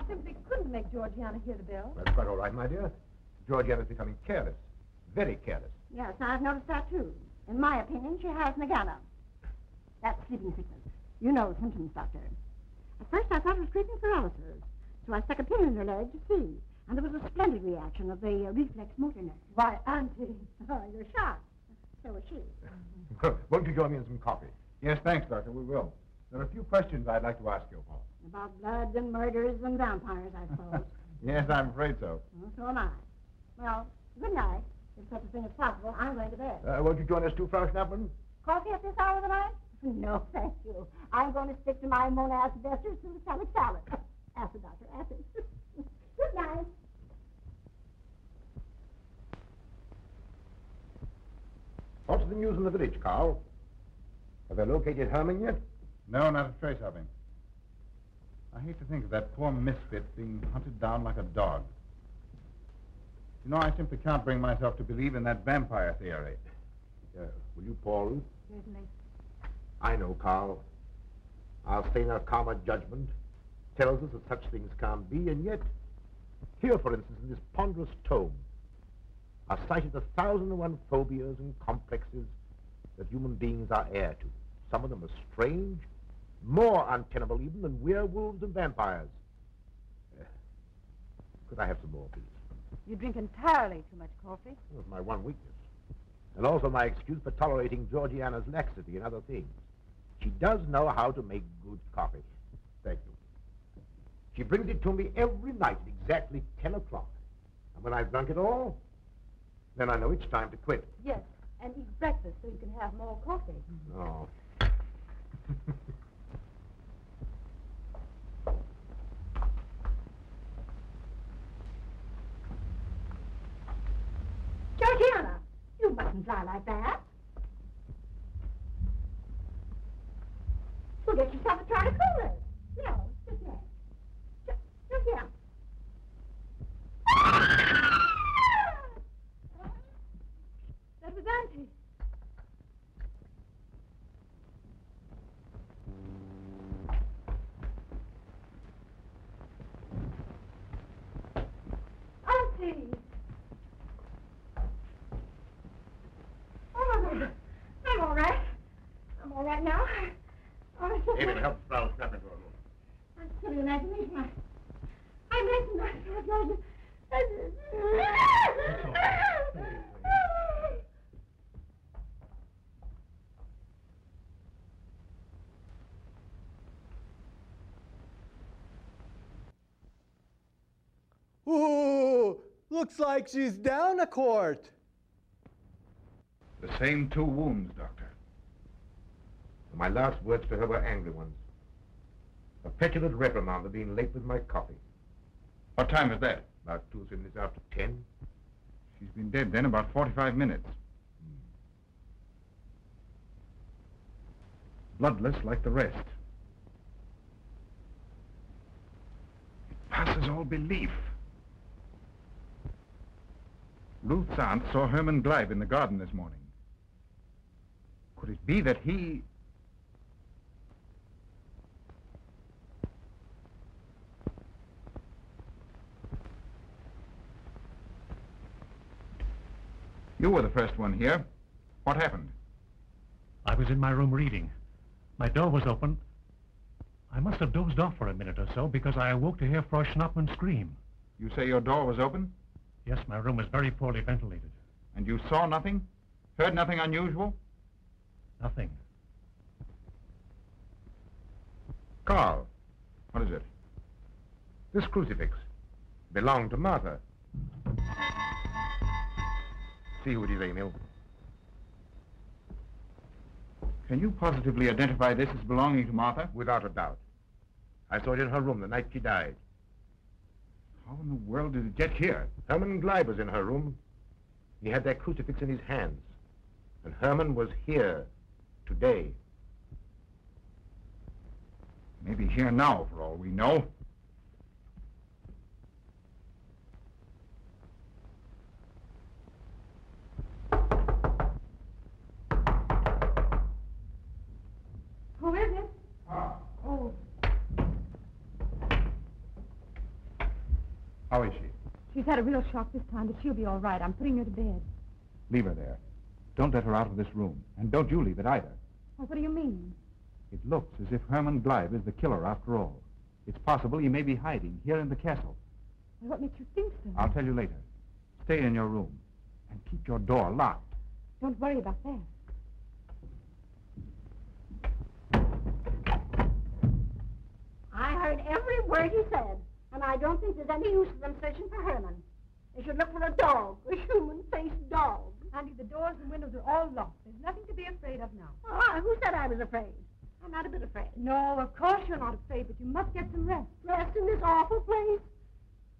simply couldn't make Georgiana hear the bell. That's quite all right, my dear. Georgiana's becoming careless. Very careless. Yes, I've noticed that, too. In my opinion, she has Nagana. That's sleeping sickness. You know the symptoms, Doctor. At first, I thought it was creeping paralysis, so I stuck a pin in her leg to see. And there was a splendid reaction of the reflex motor nerve. Why, Auntie. Oh, you're shocked. So was she. Won't you join me in some coffee? Yes, thanks, Doctor. We will. There are a few questions I'd like to ask you, Paul. About blood and murders and vampires, I suppose. Yes, I'm afraid so. Well, so am I. Well, good night. If such a thing is possible, I'm going to bed. Won't you join us too, Frau Schnappmann? Coffee at this hour of the night? No, thank you. I'm going to stick to my Monas Vester suicide salad. Acid, Doctor, acid. Good night. What's the news in the village, Carl? Have they located Herman yet? No, not a trace of him. I hate to think of that poor misfit being hunted down like a dog. You know, I simply can't bring myself to believe in that vampire theory. Will you, Paul? Certainly. I know, Carl. Our saner, calmer judgment tells us that such things can't be, and yet, here, for instance, in this ponderous tome, are cited 1,001 phobias and complexes that human beings are heir to. Some of them are strange, more untenable even than werewolves and vampires. Could I have some more, please? You drink entirely too much coffee. That's my one weakness. And also my excuse for tolerating Georgiana's laxity and other things. She does know how to make good coffee. Thank you. She brings it to me every night at exactly 10 o'clock. And when I've drunk it all, then I know it's time to quit. Yes, and eat breakfast so you can have more coffee. Oh. Georgiana, you mustn't fly like that. You'll get yourself a try to cooler. No, just that. Georgiana. That was Auntie. Auntie! Oh, my goodness. I'm all right. I'm all right now. Oh, it's Amy, help Frau Schnappmann for a moment. I'm silly imagination. I'm listening. Ooh, looks like she's down a quart. The same 2 wounds, Doctor. My last words to her were angry ones. A petulant reprimand for being late with my coffee. What time is that? About 2 or 3 minutes after 10. She's been dead then about 45 minutes. Bloodless like the rest. It passes all belief. Ruth's aunt saw Herman Gleib in the garden this morning. Could it be that he... You were the first one here. What happened? I was in my room reading. My door was open. I must have dozed off for a minute or so because I awoke to hear Frau Schnappmann scream. You say your door was open? Yes, my room is very poorly ventilated. And you saw nothing? Heard nothing unusual? Nothing. Carl. What is it? This crucifix belonged to Martha. See who it is, Emil. Can you positively identify this as belonging to Martha? Without a doubt. I saw it in her room the night she died. How in the world did it get here? Herman Gleib was in her room. He had that crucifix in his hands. And Herman was here today. Maybe here now, for all we know. Who is it? Oh. How is she? She's had a real shock this time, but she'll be all right. I'm putting her to bed. Leave her there. Don't let her out of this room. And don't you leave it either. Well, what do you mean? It looks as if Herman Gleib is the killer after all. It's possible he may be hiding here in the castle. Well, what makes you think so? I'll tell you later. Stay in your room and keep your door locked. Don't worry about that. I heard every word he said, and I don't think there's any use of them searching for Herman. They should look for a dog, a human-faced dog. Auntie, the doors and windows are all locked. There's nothing to be afraid of now. Oh, who said I was afraid? I'm not a bit afraid. No, of course you're not afraid, but you must get some rest. Rest in this awful place?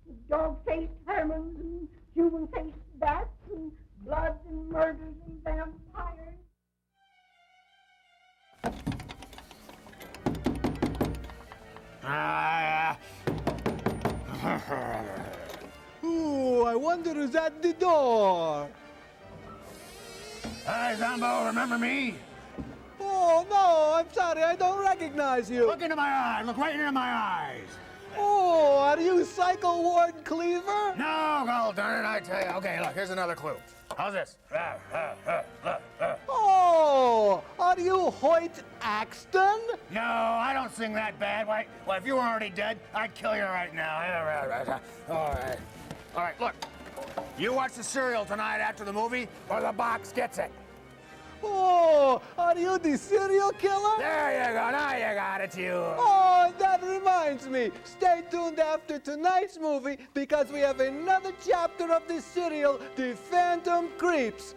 With dog-faced Hermans and human-faced bats and blood and murders and vampires. Ooh, I wonder who's at the door. Hi, Zombo, remember me? Oh, no, I'm sorry, I don't recognize you. Look into my eyes, look right into my eyes. Oh, are you Psycho Ward Cleaver? No, God darn it, I tell you. Okay, look, here's another clue. How's this? Oh, are you Hoyt Axton? No, I don't sing that bad. Why? Well, if you were already dead, I'd kill you right now. All right. All right, look. You watch the serial tonight after the movie, or the box gets it. Oh, are you the serial killer? There you go. Now you got it, you. Oh, that reminds me. Stay tuned after tonight's movie because we have another chapter of this serial, The Phantom Creeps.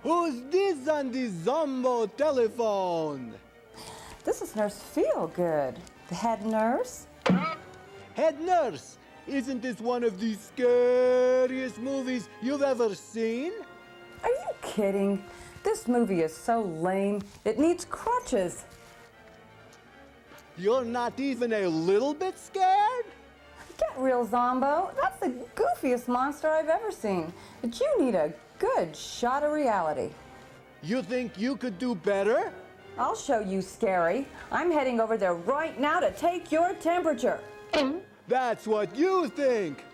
Who's this on the Zombo telephone? This is Nurse Feelgood, the head nurse. Head nurse, isn't this one of the scariest movies you've ever seen? Are you kidding? This movie is so lame, it needs crutches. You're not even a little bit scared? Get real, Zombo. That's the goofiest monster I've ever seen. But you need a good shot of reality. You think you could do better? I'll show you, Scary. I'm heading over there right now to take your temperature. That's what you think.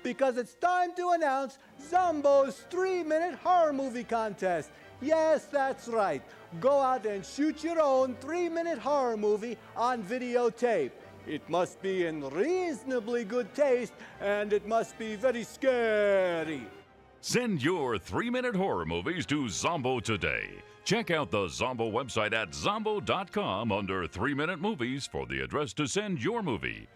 Because it's time to announce Zombo's 3-minute horror movie contest. Yes, that's right. Go out and shoot your own 3-minute horror movie on videotape. It must be in reasonably good taste, and it must be very scary. Send your 3-minute horror movies to Zombo today. Check out the Zombo website at zombo.com under 3-minute movies for the address to send your movie.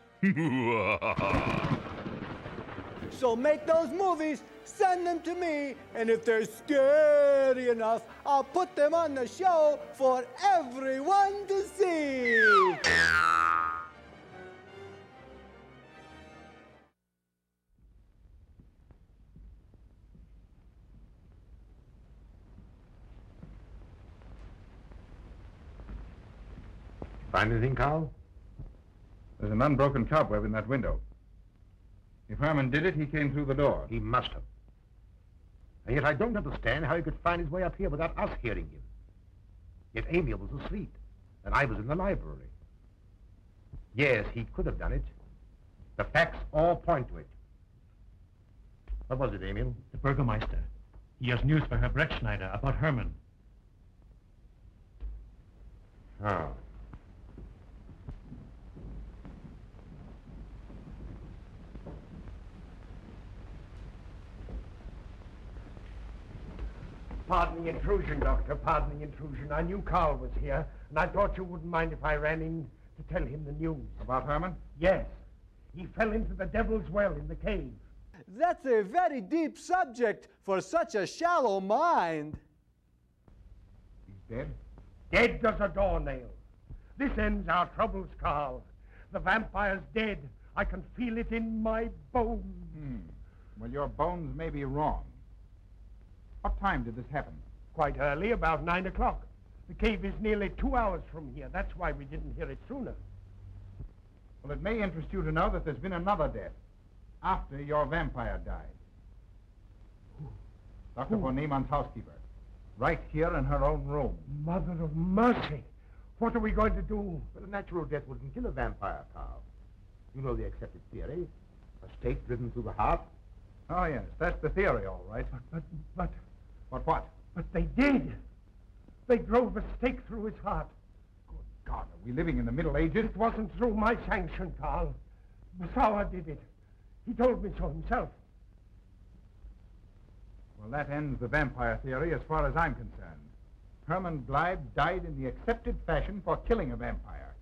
So make those movies, send them to me, and if they're scary enough, I'll put them on the show for everyone to see. Find anything, Carl? There's an unbroken cobweb in that window. If Herman did it, he came through the door. He must have. And yet I don't understand how he could find his way up here without us hearing him. Yet Emil was asleep, and I was in the library. Yes, he could have done it. The facts all point to it. What was it, Emil? The Burgermeister. He has news for Herr Brettschneider about Herman. Oh. Pardon the intrusion, Doctor. Pardon the intrusion. I knew Carl was here, and I thought you wouldn't mind if I ran in to tell him the news. About Herman? Yes. He fell into the Devil's Well in the cave. That's a very deep subject for such a shallow mind. He's dead? Dead as a doornail. This ends our troubles, Carl. The vampire's dead. I can feel it in my bones. Well, your bones may be wrong. What time did this happen? Quite early, about 9 o'clock. The cave is nearly 2 hours from here. That's why we didn't hear it sooner. Well, it may interest you to know that there's been another death after your vampire died. Dr. von Niemann's housekeeper. Right here in her own room. Mother of mercy. What are we going to do? Well, a natural death wouldn't kill a vampire, Carl. You know the accepted theory. A stake driven through the heart. Oh, yes, that's the theory, all right. But... What? But they did. They drove a stake through his heart. Good God, are we living in the Middle Ages? It wasn't through my sanction, Carl. Massawa did it. He told me so himself. Well, that ends the vampire theory as far as I'm concerned. Herman Gleib died in the accepted fashion for killing a vampire.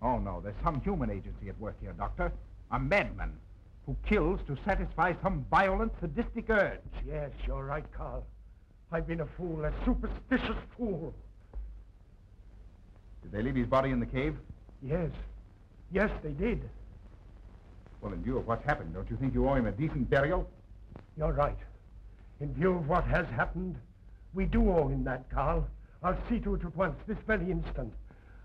Oh, no, there's some human agency at work here, Doctor. A madman who kills to satisfy some violent, sadistic urge. Yes, you're right, Carl. I've been a fool, a superstitious fool. Did they leave his body in the cave? Yes. Yes, they did. Well, in view of what's happened, don't you think you owe him a decent burial? You're right. In view of what has happened, we do owe him that, Carl. I'll see to it at once, this very instant.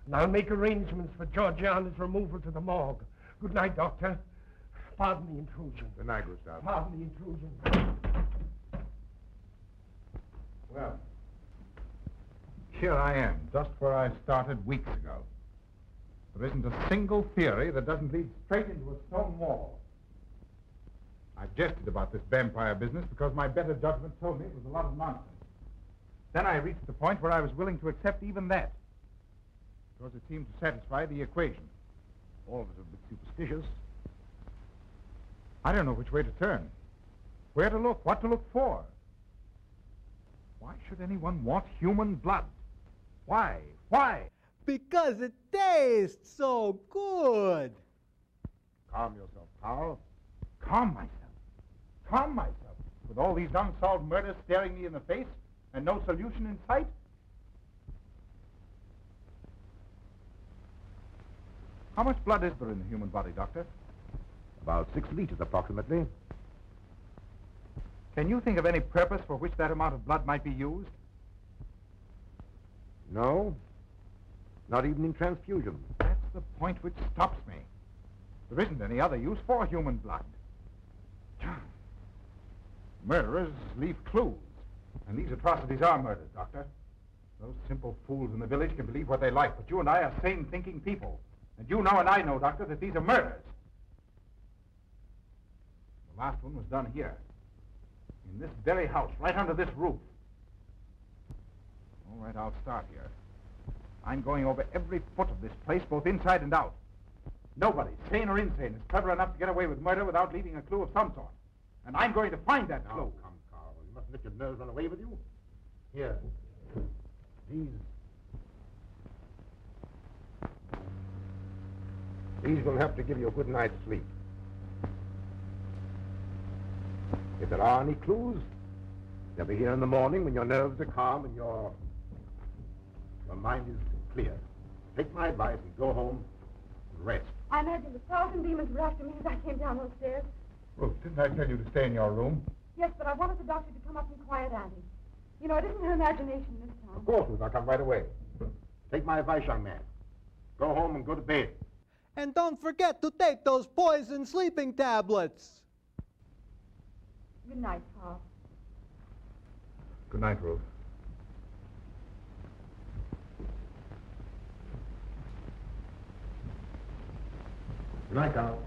And I'll make arrangements for Georgiana's removal to the morgue. Good night, Doctor. Pardon the intrusion. Good night, Gustav. Pardon the intrusion. Well, here I am, just where I started weeks ago. There isn't a single theory that doesn't lead straight into a stone wall. I jested about this vampire business because my better judgment told me it was a lot of nonsense. Then I reached the point where I was willing to accept even that, because it seemed to satisfy the equation. All of it a bit superstitious. I don't know which way to turn, where to look, what to look for. Why should anyone want human blood? Why? Why? Because it tastes so good. Calm yourself, Carl. Calm myself. Calm myself. With all these unsolved murders staring me in the face and no solution in sight? How much blood is there in the human body, Doctor? About 6 liters, approximately. Can you think of any purpose for which that amount of blood might be used? No. Not even in transfusion. That's the point which stops me. There isn't any other use for human blood. Murderers leave clues. And these atrocities are murders, Doctor. Those simple fools in the village can believe what they like, but you and I are sane, thinking people. And you know and I know, Doctor, that these are murders. The last one was done here. In this very house, right under this roof. All right, I'll start here. I'm going over every foot of this place, both inside and out. Nobody, sane or insane, is clever enough to get away with murder without leaving a clue of some sort. And I'm going to find that clue. Come, Carl. You mustn't let your nerves run away with you. Here. These will have to give you a good night's sleep. If there are any clues, they'll be here in the morning when your nerves are calm and your mind is clear. Take my advice and go home and rest. I imagine 1,000 demons were after me as I came down those stairs. Ruth, didn't I tell you to stay in your room? Yes, but I wanted the doctor to come up and quiet Auntie. You know, it isn't her imagination this time. Of course, Ruth, I'll come right away. Take my advice, young man. Go home and go to bed. And don't forget to take those poison sleeping tablets. Good night, Carl. Good night, Ruth. Good night, Carl.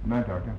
Good night, Doctor.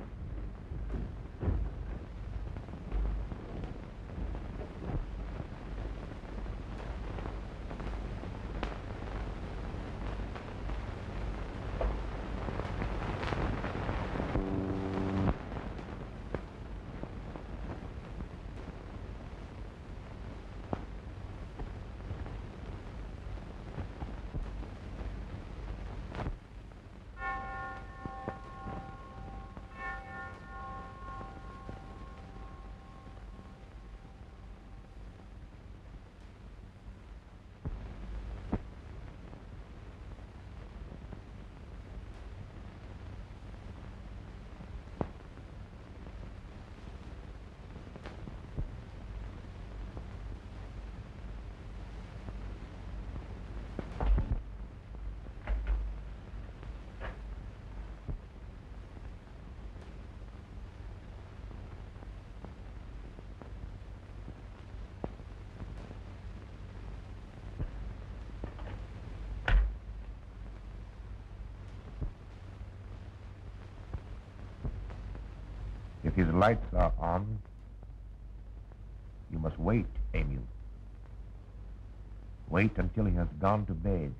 If his lights are on, you must wait, Emil. Wait until he has gone to bed.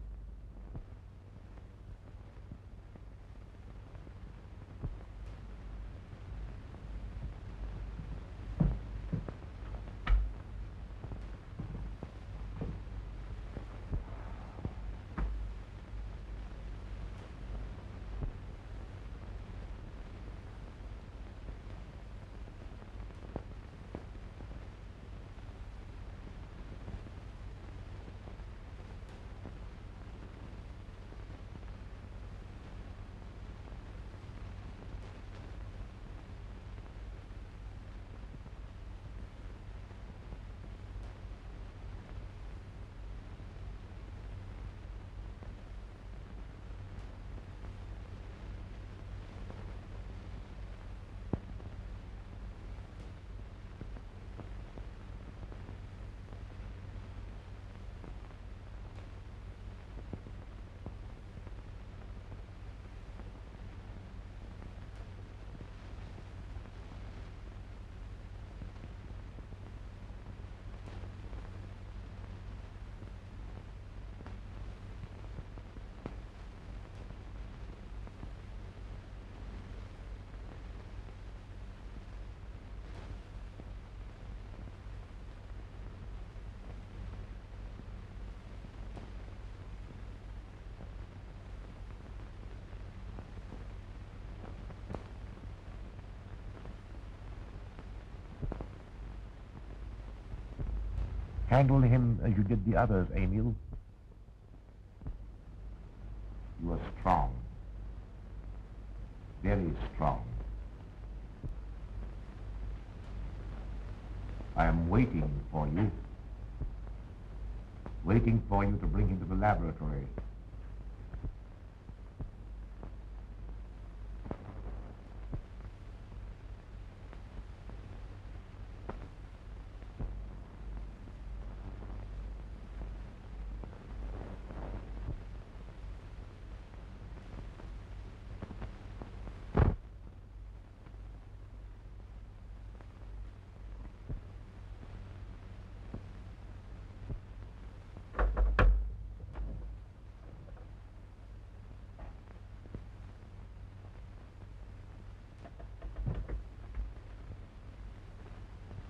Handle him as you did the others, Emil. You are strong. Very strong. I am waiting for you. Waiting for you to bring him to the laboratory.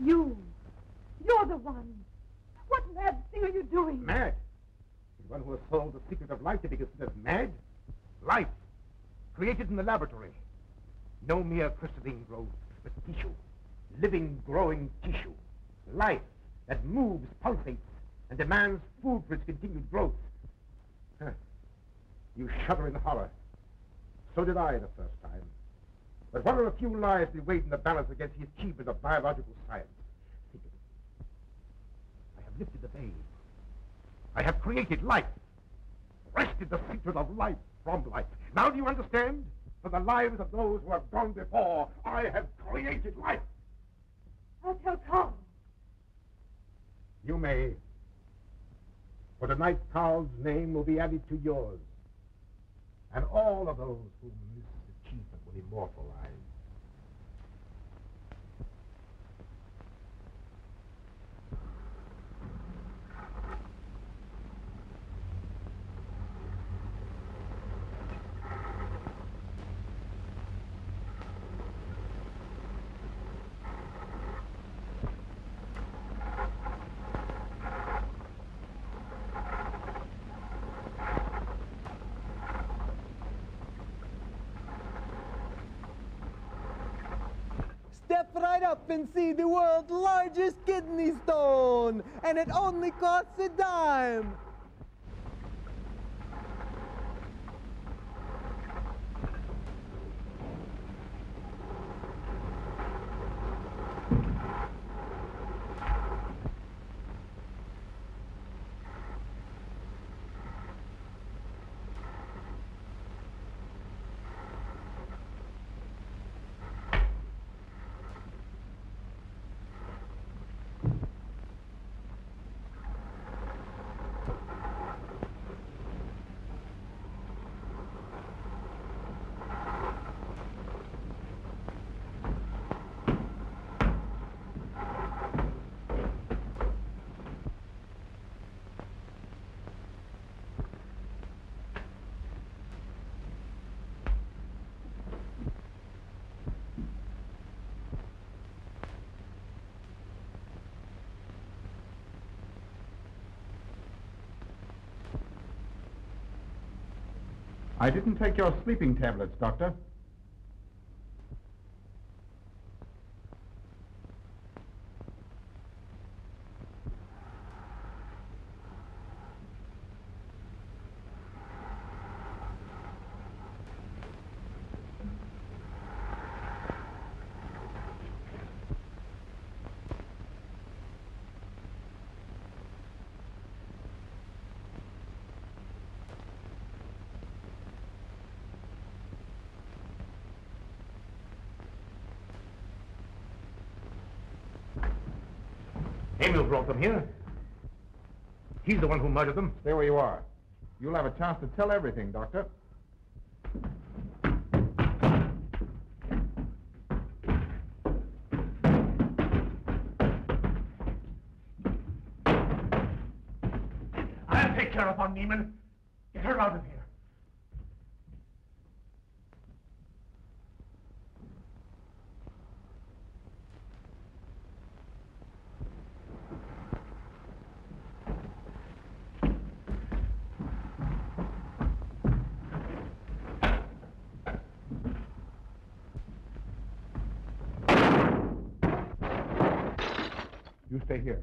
You're the one. What mad thing are you doing? Mad? The one who has solved the secret of life to be considered mad? Life, created in the laboratory. No mere crystalline growth, but tissue. Living, growing tissue. Life that moves, pulsates, and demands food for its continued growth. Huh. You shudder in horror. So did I the first time. But what are a few lives we weighed in the balance against the achievement of biological science? Think of it. I have lifted the veil. I have created life. Wrested the secret of life from life. Now do you understand? For the lives of those who have gone before, I have created life. I'll tell Carl. You may. For tonight, Carl's name will be added to yours. And all of those who miss achievement will immortalize. Step right up and see the world's largest kidney stone, and it only costs a dime. I didn't take your sleeping tablets, Doctor. Emil brought them here. He's the one who murdered them. Stay where you are. You'll have a chance to tell everything, Doctor. I'll take care of von Niemann. Get her out of here. You stay here.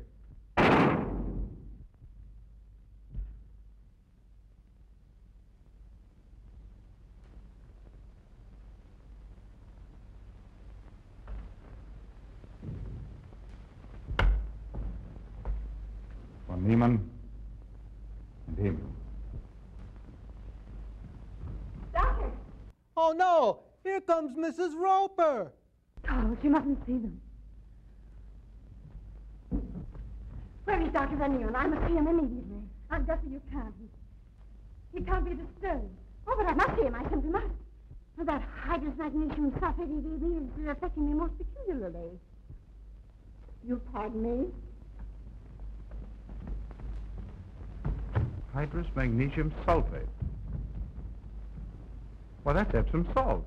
Von Niemann and Emil. Doctor! Oh, no! Here comes Mrs. Roper! Carlos, you mustn't see them. Where is Dr. Van Nieuwen? I must see him immediately. Aunt Gussie, you can't. He can't be disturbed. Oh, but I must see him. I simply must. Oh, that hydrous magnesium sulfate EDB is affecting me most peculiarly. You'll pardon me? Hydrous magnesium sulfate. Well, that's Epsom salts.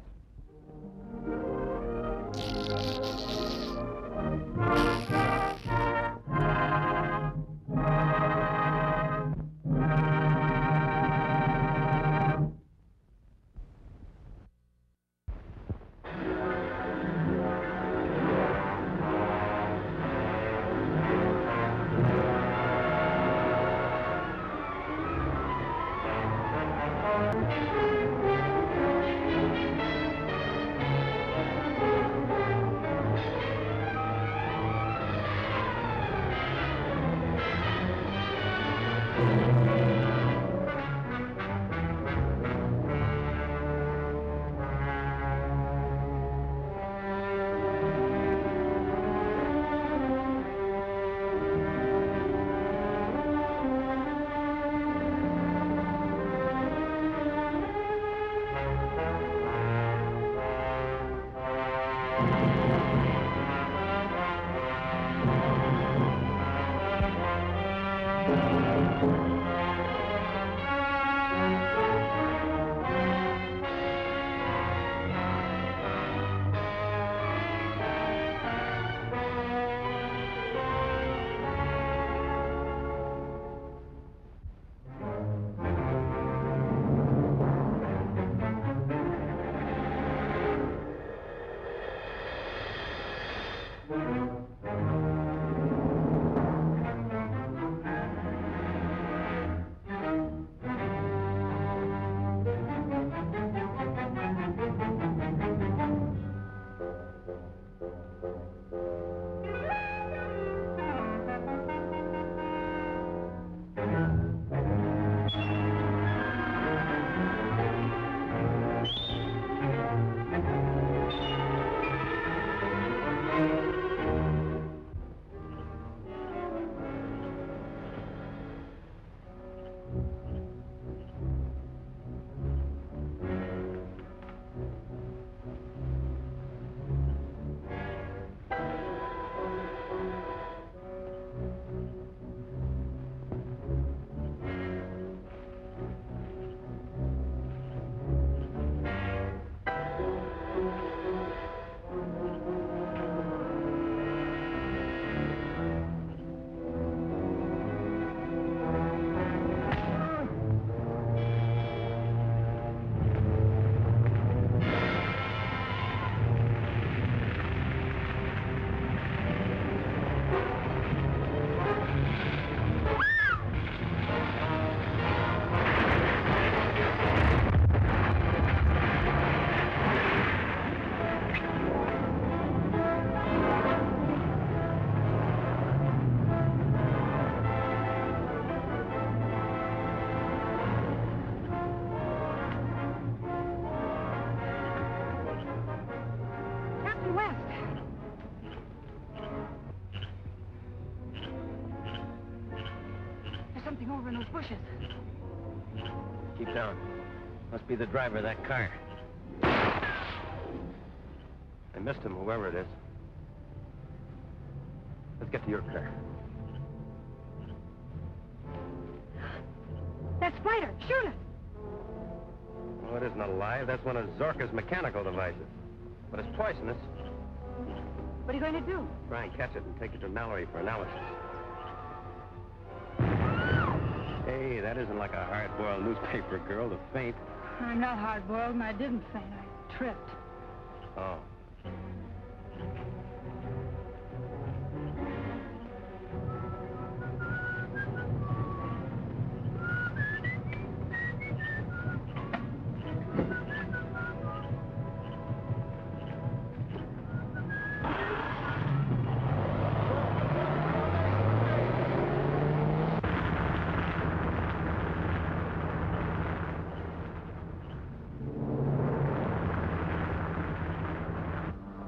something over in those bushes. Keep down. Must be the driver of that car. I missed him, whoever it is. Let's get to your car. That spider, shoot it! Oh, it isn't alive. That's one of Zorka's mechanical devices. But it's poisonous. What are you going to do? Try and catch it and take it to Mallory for analysis. Hey, that isn't like a hard-boiled newspaper girl to faint. I'm not hard-boiled, and I didn't faint. I tripped. Oh.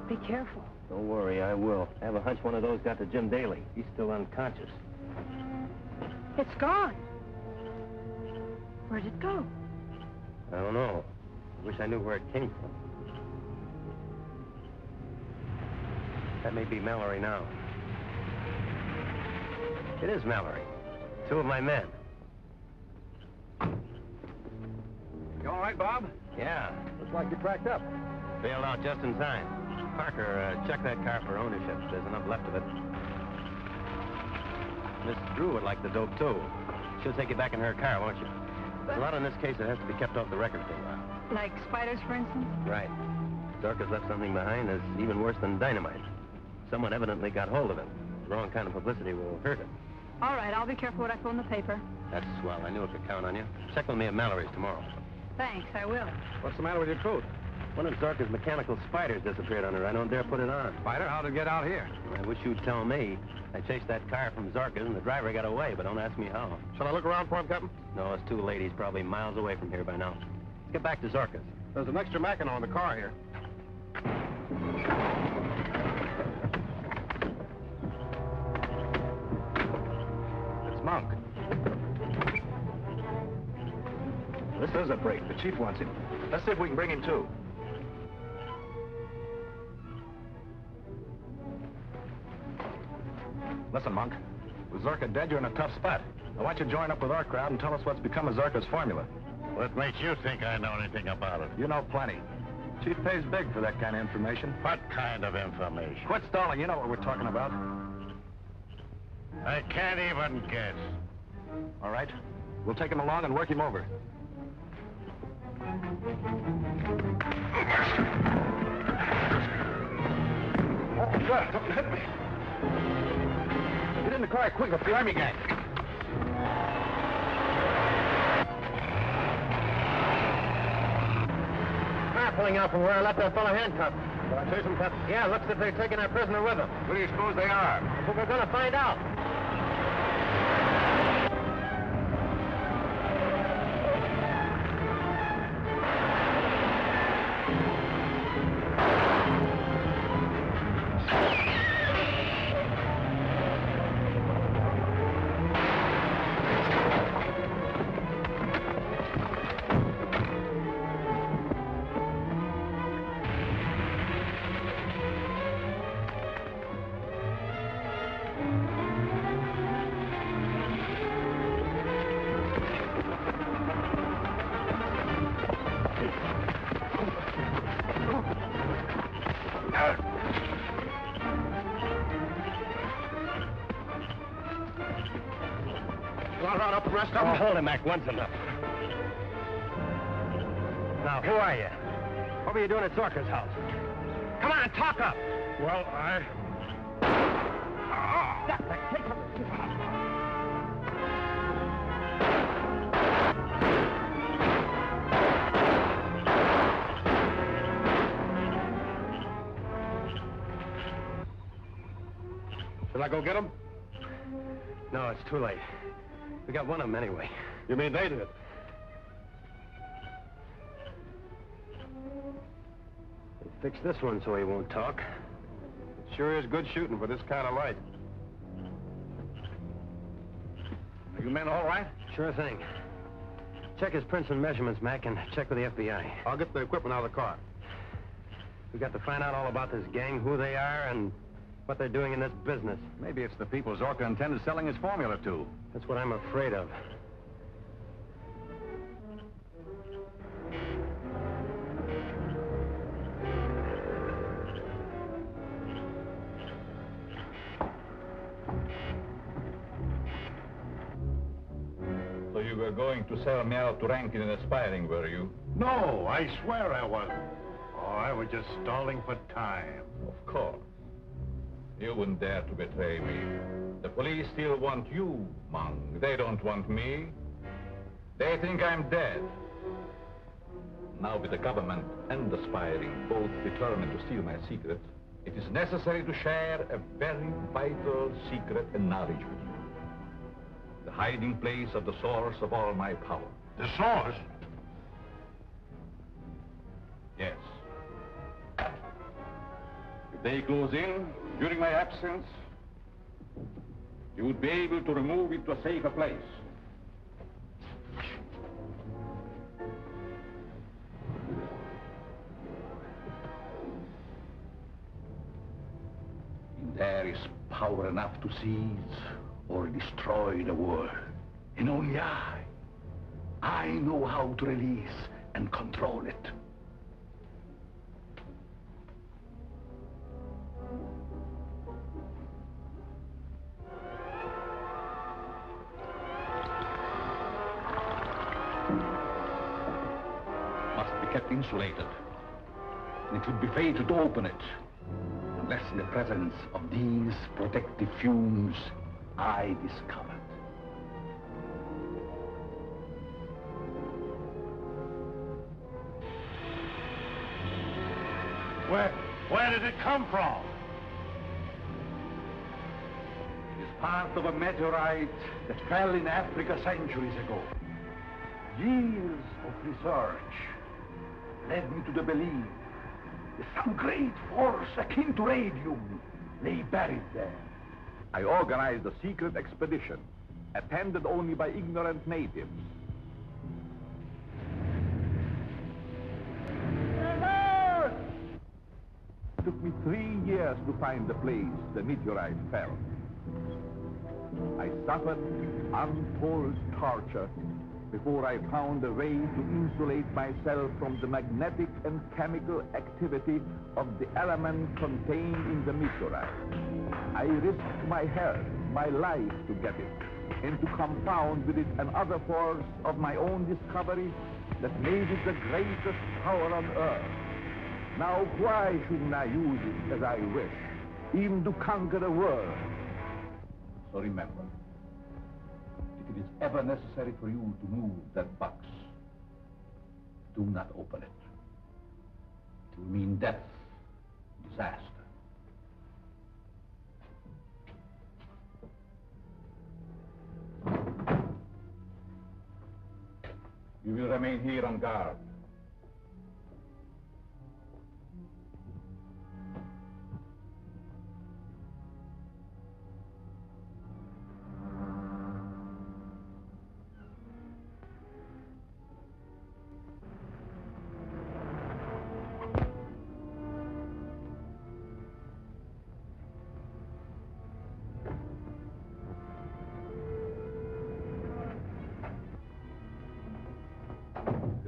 Be careful. Don't worry, I will. I have a hunch one of those got to Jim Daly. He's still unconscious. It's gone. Where'd it go? I don't know. I wish I knew where it came from. That may be Mallory now. It is Mallory. Two of my men. You all right, Bob? Yeah. Looks like you cracked up. Bailed out just in time. Parker, check that car for ownership. There's enough left of it. Miss Drew would like the dope, too. She'll take you back in her car, won't you? There's a lot in this case that has to be kept off the record for a while. Like spiders, for instance? Right. Zorka's left something behind that's even worse than dynamite. Someone evidently got hold of it. The wrong kind of publicity will hurt it. All right, I'll be careful what I put in the paper. That's swell. I knew I could count on you. Check with me at Mallory's tomorrow. Thanks, I will. What's the matter with your coat? One of Zorka's mechanical spiders disappeared on her. I don't dare put it on. Spider? How'd it get out here? I wish you'd tell me. I chased that car from Zorka's and the driver got away, but don't ask me how. Shall I look around for him, Captain? No, it's too late. He's probably miles away from here by now. Let's get back to Zorka's. There's an extra Mackinac in the car here. It's Monk. This is a break. The chief wants him. Let's see if we can bring him too. Listen, Monk. With Zorka dead, you're in a tough spot. I want you to join up with our crowd and tell us what's become of Zorka's formula. What makes you think I know anything about it? You know plenty. Chief pays big for that kind of information. What kind of information? Quit stalling. You know what we're talking about. I can't even guess. All right. We'll take him along and work him over. Oh, God, don't hit me. Get in the car quick, it's the army gang. Car pulling out from where I left that fellow handcuffed. Can I chase them, Captain? Yeah, looks as if they're taking our prisoner with them. Who do you suppose they are? But we're gonna find out. Round up the rest of them. Oh, hold him, Mac. One's enough. Now, who are you? What were you doing at Zorka's house? Come on, talk up. Well, I... Should I go get him? No, it's too late. We got one of them anyway. You mean they did? Fix this one so he won't talk. It sure is good shooting for this kind of light. Are you men all right? Sure thing. Check his prints and measurements, Mac, and check with the FBI. I'll get the equipment out of the car. We got to find out all about this gang, who they are, and what they're doing in this business. Maybe it's the people Zorka intended selling his formula to. That's what I'm afraid of. So you were going to sell me out to Rankin and Aspiring, were you? No, I swear I wasn't. Oh, I was just stalling for time. Of course. You wouldn't dare to betray me. The police still want you, Mung. They don't want me. They think I'm dead. Now with the government and Aspiring both determined to steal my secret, it is necessary to share a very vital secret and knowledge with you. The hiding place of the source of all my power. The source? Yes. If they close in during my absence, you would be able to remove it to a safer place. There is power enough to seize or destroy the world. And only I know how to release and control it. Must be kept insulated. And it would be fatal to open it unless in the presence of these protective fumes I discovered. Where did it come from? It is part of a meteorite that fell in Africa centuries ago. Years of research led me to the belief that some great force akin to radium lay buried there. I organized a secret expedition, attended only by ignorant natives. It took me 3 years to find the place the meteorite fell. I suffered untold torture before I found a way to insulate myself from the magnetic and chemical activity of the element contained in the meteorite. I risked my health, my life to get it, and to compound with it another force of my own discovery that made it the greatest power on earth. Now why shouldn't I use it as I wish, even to conquer the world? So remember, if it is ever necessary for you to move that box, do not open it. It will mean death, disaster. You will remain here on guard.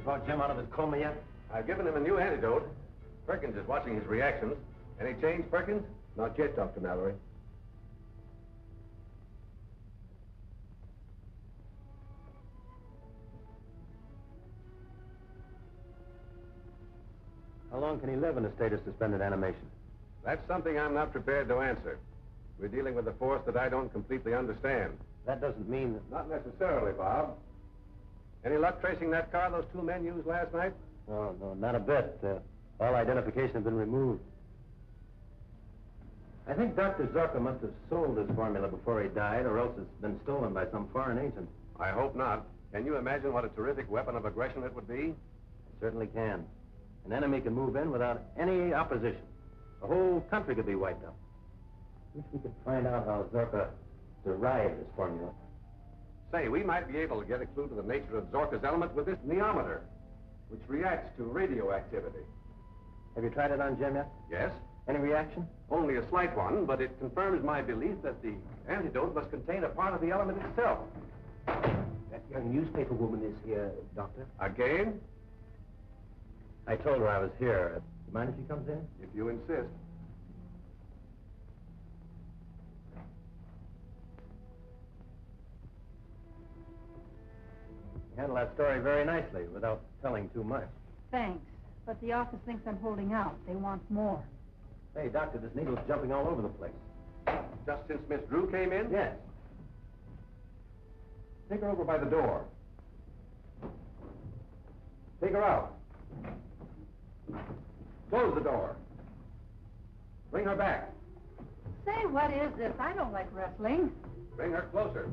Brought Jim out of his coma yet? I've given him a new antidote. Perkins is watching his reactions. Any change, Perkins? Not yet, Dr. Mallory. How long can he live in a state of suspended animation? That's something I'm not prepared to answer. We're dealing with a force that I don't completely understand. That doesn't mean that... Not necessarily, Bob. Any luck tracing that car those two men used last night? No, not a bit. All identification has been removed. I think Dr. Zorka must have sold his formula before he died, or else it's been stolen by some foreign agent. I hope not. Can you imagine what a terrific weapon of aggression it would be? I certainly can. An enemy can move in without any opposition. The whole country could be wiped out. Wish we could find out how Zorka derived his formula. Say, we might be able to get a clue to the nature of Zorka's element with this neometer, which reacts to radioactivity. Have you tried it on Jim yet? Yes? Any reaction? Only a slight one, but it confirms my belief that the antidote must contain a part of the element itself. That young newspaper woman is here, Doctor. Again? I told her I was here. You mind if she comes in? If you insist. You handled that story very nicely without telling too much. Thanks. But the office thinks I'm holding out. They want more. Hey, Doctor, this needle's jumping all over the place. Just since Miss Drew came in? Yes. Take her over by the door. Take her out. Close the door. Bring her back. Say, what is this? I don't like wrestling. Bring her closer.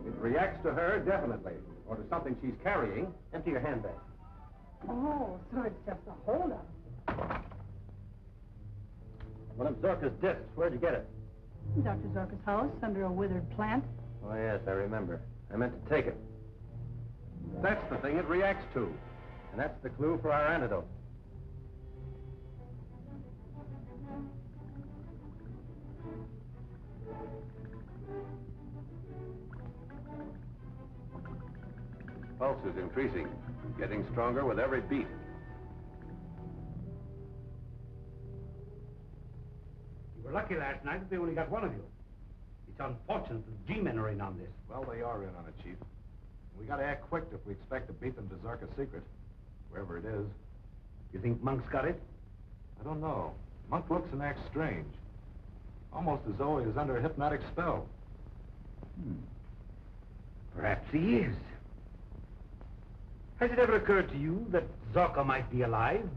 It reacts to her, definitely. Or to something she's carrying. Empty your handbag. Oh, so it's just a holdup. One of Zorka's discs. Where'd you get it? Dr. Zorka's house, under a withered plant. Oh, yes, I remember. I meant to take it. That's the thing it reacts to. And that's the clue for our antidote. Pulse is increasing, getting stronger with every beat. You were lucky last night that they only got one of you. It's unfortunate the G-men are in on this. Well, they are in on it, Chief. We gotta act quick if we expect to beat them to Zorka's secret, wherever it is. You think Monk's got it? I don't know. Monk looks and acts strange. Almost as though he is under a hypnotic spell. Perhaps he is. Has it ever occurred to you that Zorka might be alive?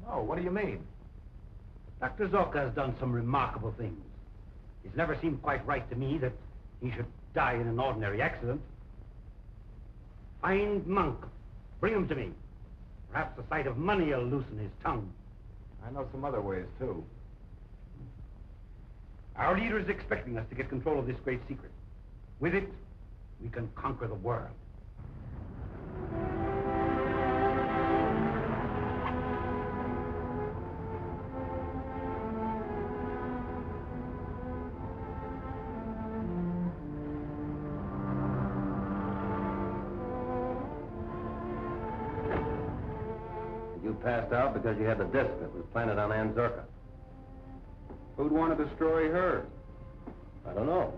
No, what do you mean? Dr. Zorka has done some remarkable things. It's never seemed quite right to me that he should die in an ordinary accident. Find Monk. Bring him to me. Perhaps the sight of money will loosen his tongue. I know some other ways, too. Our leader is expecting us to get control of this great secret. With it, we can conquer the world. You passed out because you had the disc that was planted on Ann Zorka. Who'd want to destroy her? I don't know.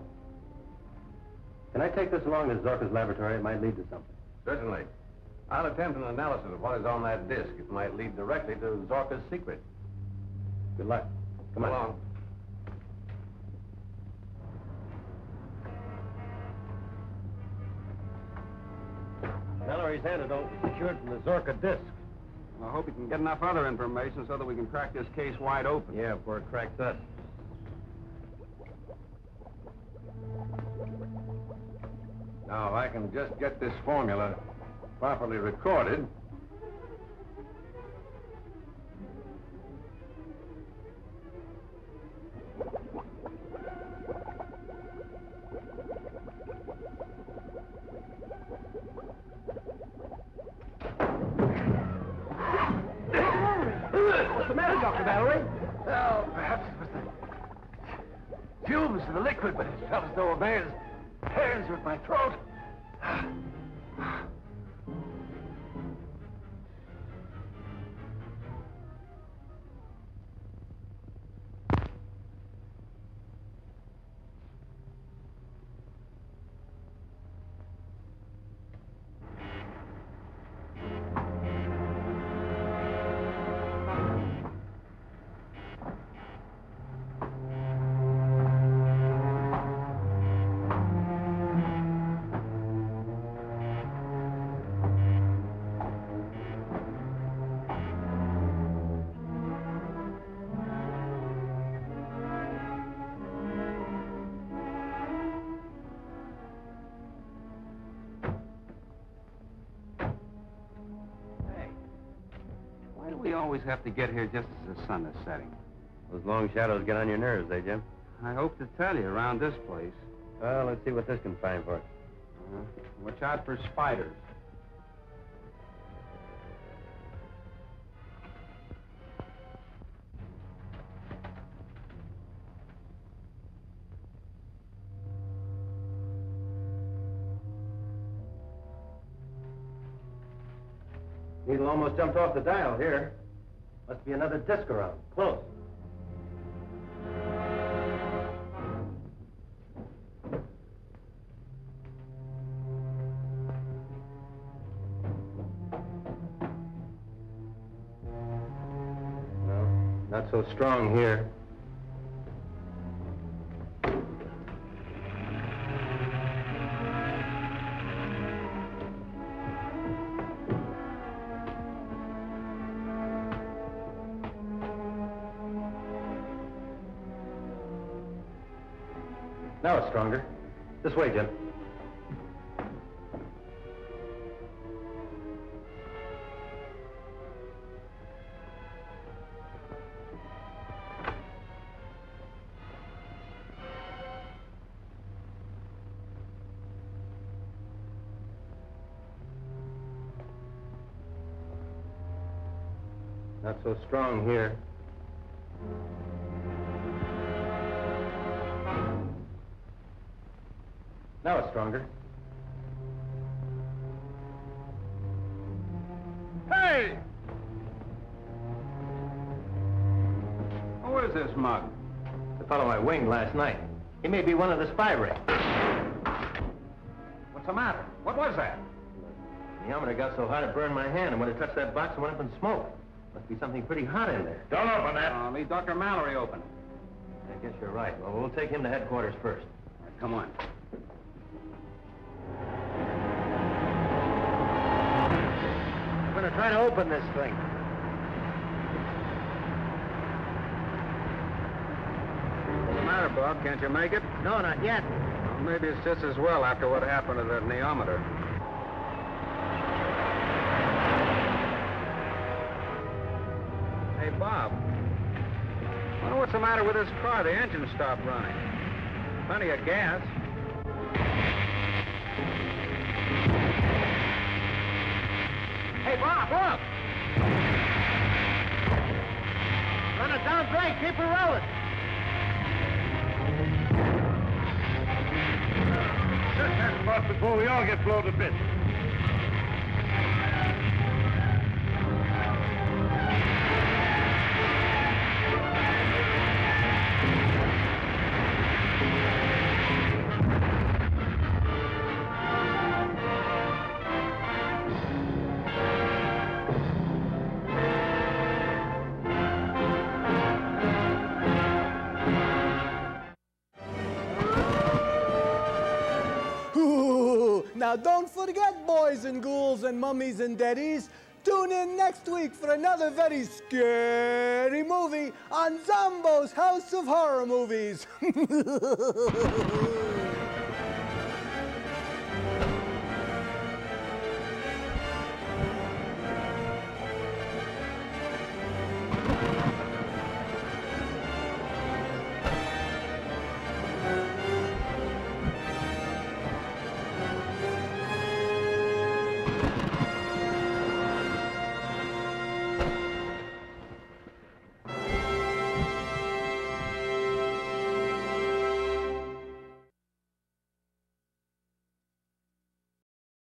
Can I take this along to Zorka's laboratory? It might lead to something. Certainly. I'll attempt an analysis of what is on that disc. It might lead directly to Zorka's secret. Good luck. Come on. Along. Mallory's antidote was secured from the Zorka disc. I hope you can get enough other information so that we can crack this case wide open. Yeah, before it cracks us. Now, if I can just get this formula properly recorded. What's the matter, Dr. Mallory? Well, perhaps it was the fumes of the liquid, but it felt as though a man's hands were at my throat. Why do we always have to get here just as the sun is setting? Those long shadows get on your nerves, eh, Jim? I hope to tell you, around this place, Well, let's see what this can find for us. Watch out for spiders. Needle almost jumped off the dial here. Must be another disc around. Close. No, not so strong here. Now it's stronger. This way, Jim. Not so strong here. Now it's stronger. Hey! Who is this mug? The fellow I winged last night. He may be one of the spy ring. What's the matter? What was that? The thermometer got so hot it burned my hand, and when it touched that box, it went up in smoke. Must be something pretty hot in there. Don't open that. Leave Dr. Mallory open. I guess you're right. Well, we'll take him to headquarters first. All right, come on. I'm going to try to open this thing. What's the matter, Bob? Can't you make it? No, not yet. Well, maybe it's just as well after what happened to that neometer. Hey, Bob. I wonder what's the matter with this car. The engine stopped running. Plenty of gas. Hey, Bob, look! Run it down great. Keep her rolling. Shut that spot before we all get blown to bits. Now don't forget, boys and ghouls and mummies and daddies, tune in next week for another very scary movie on Zombo's House of Horror Movies.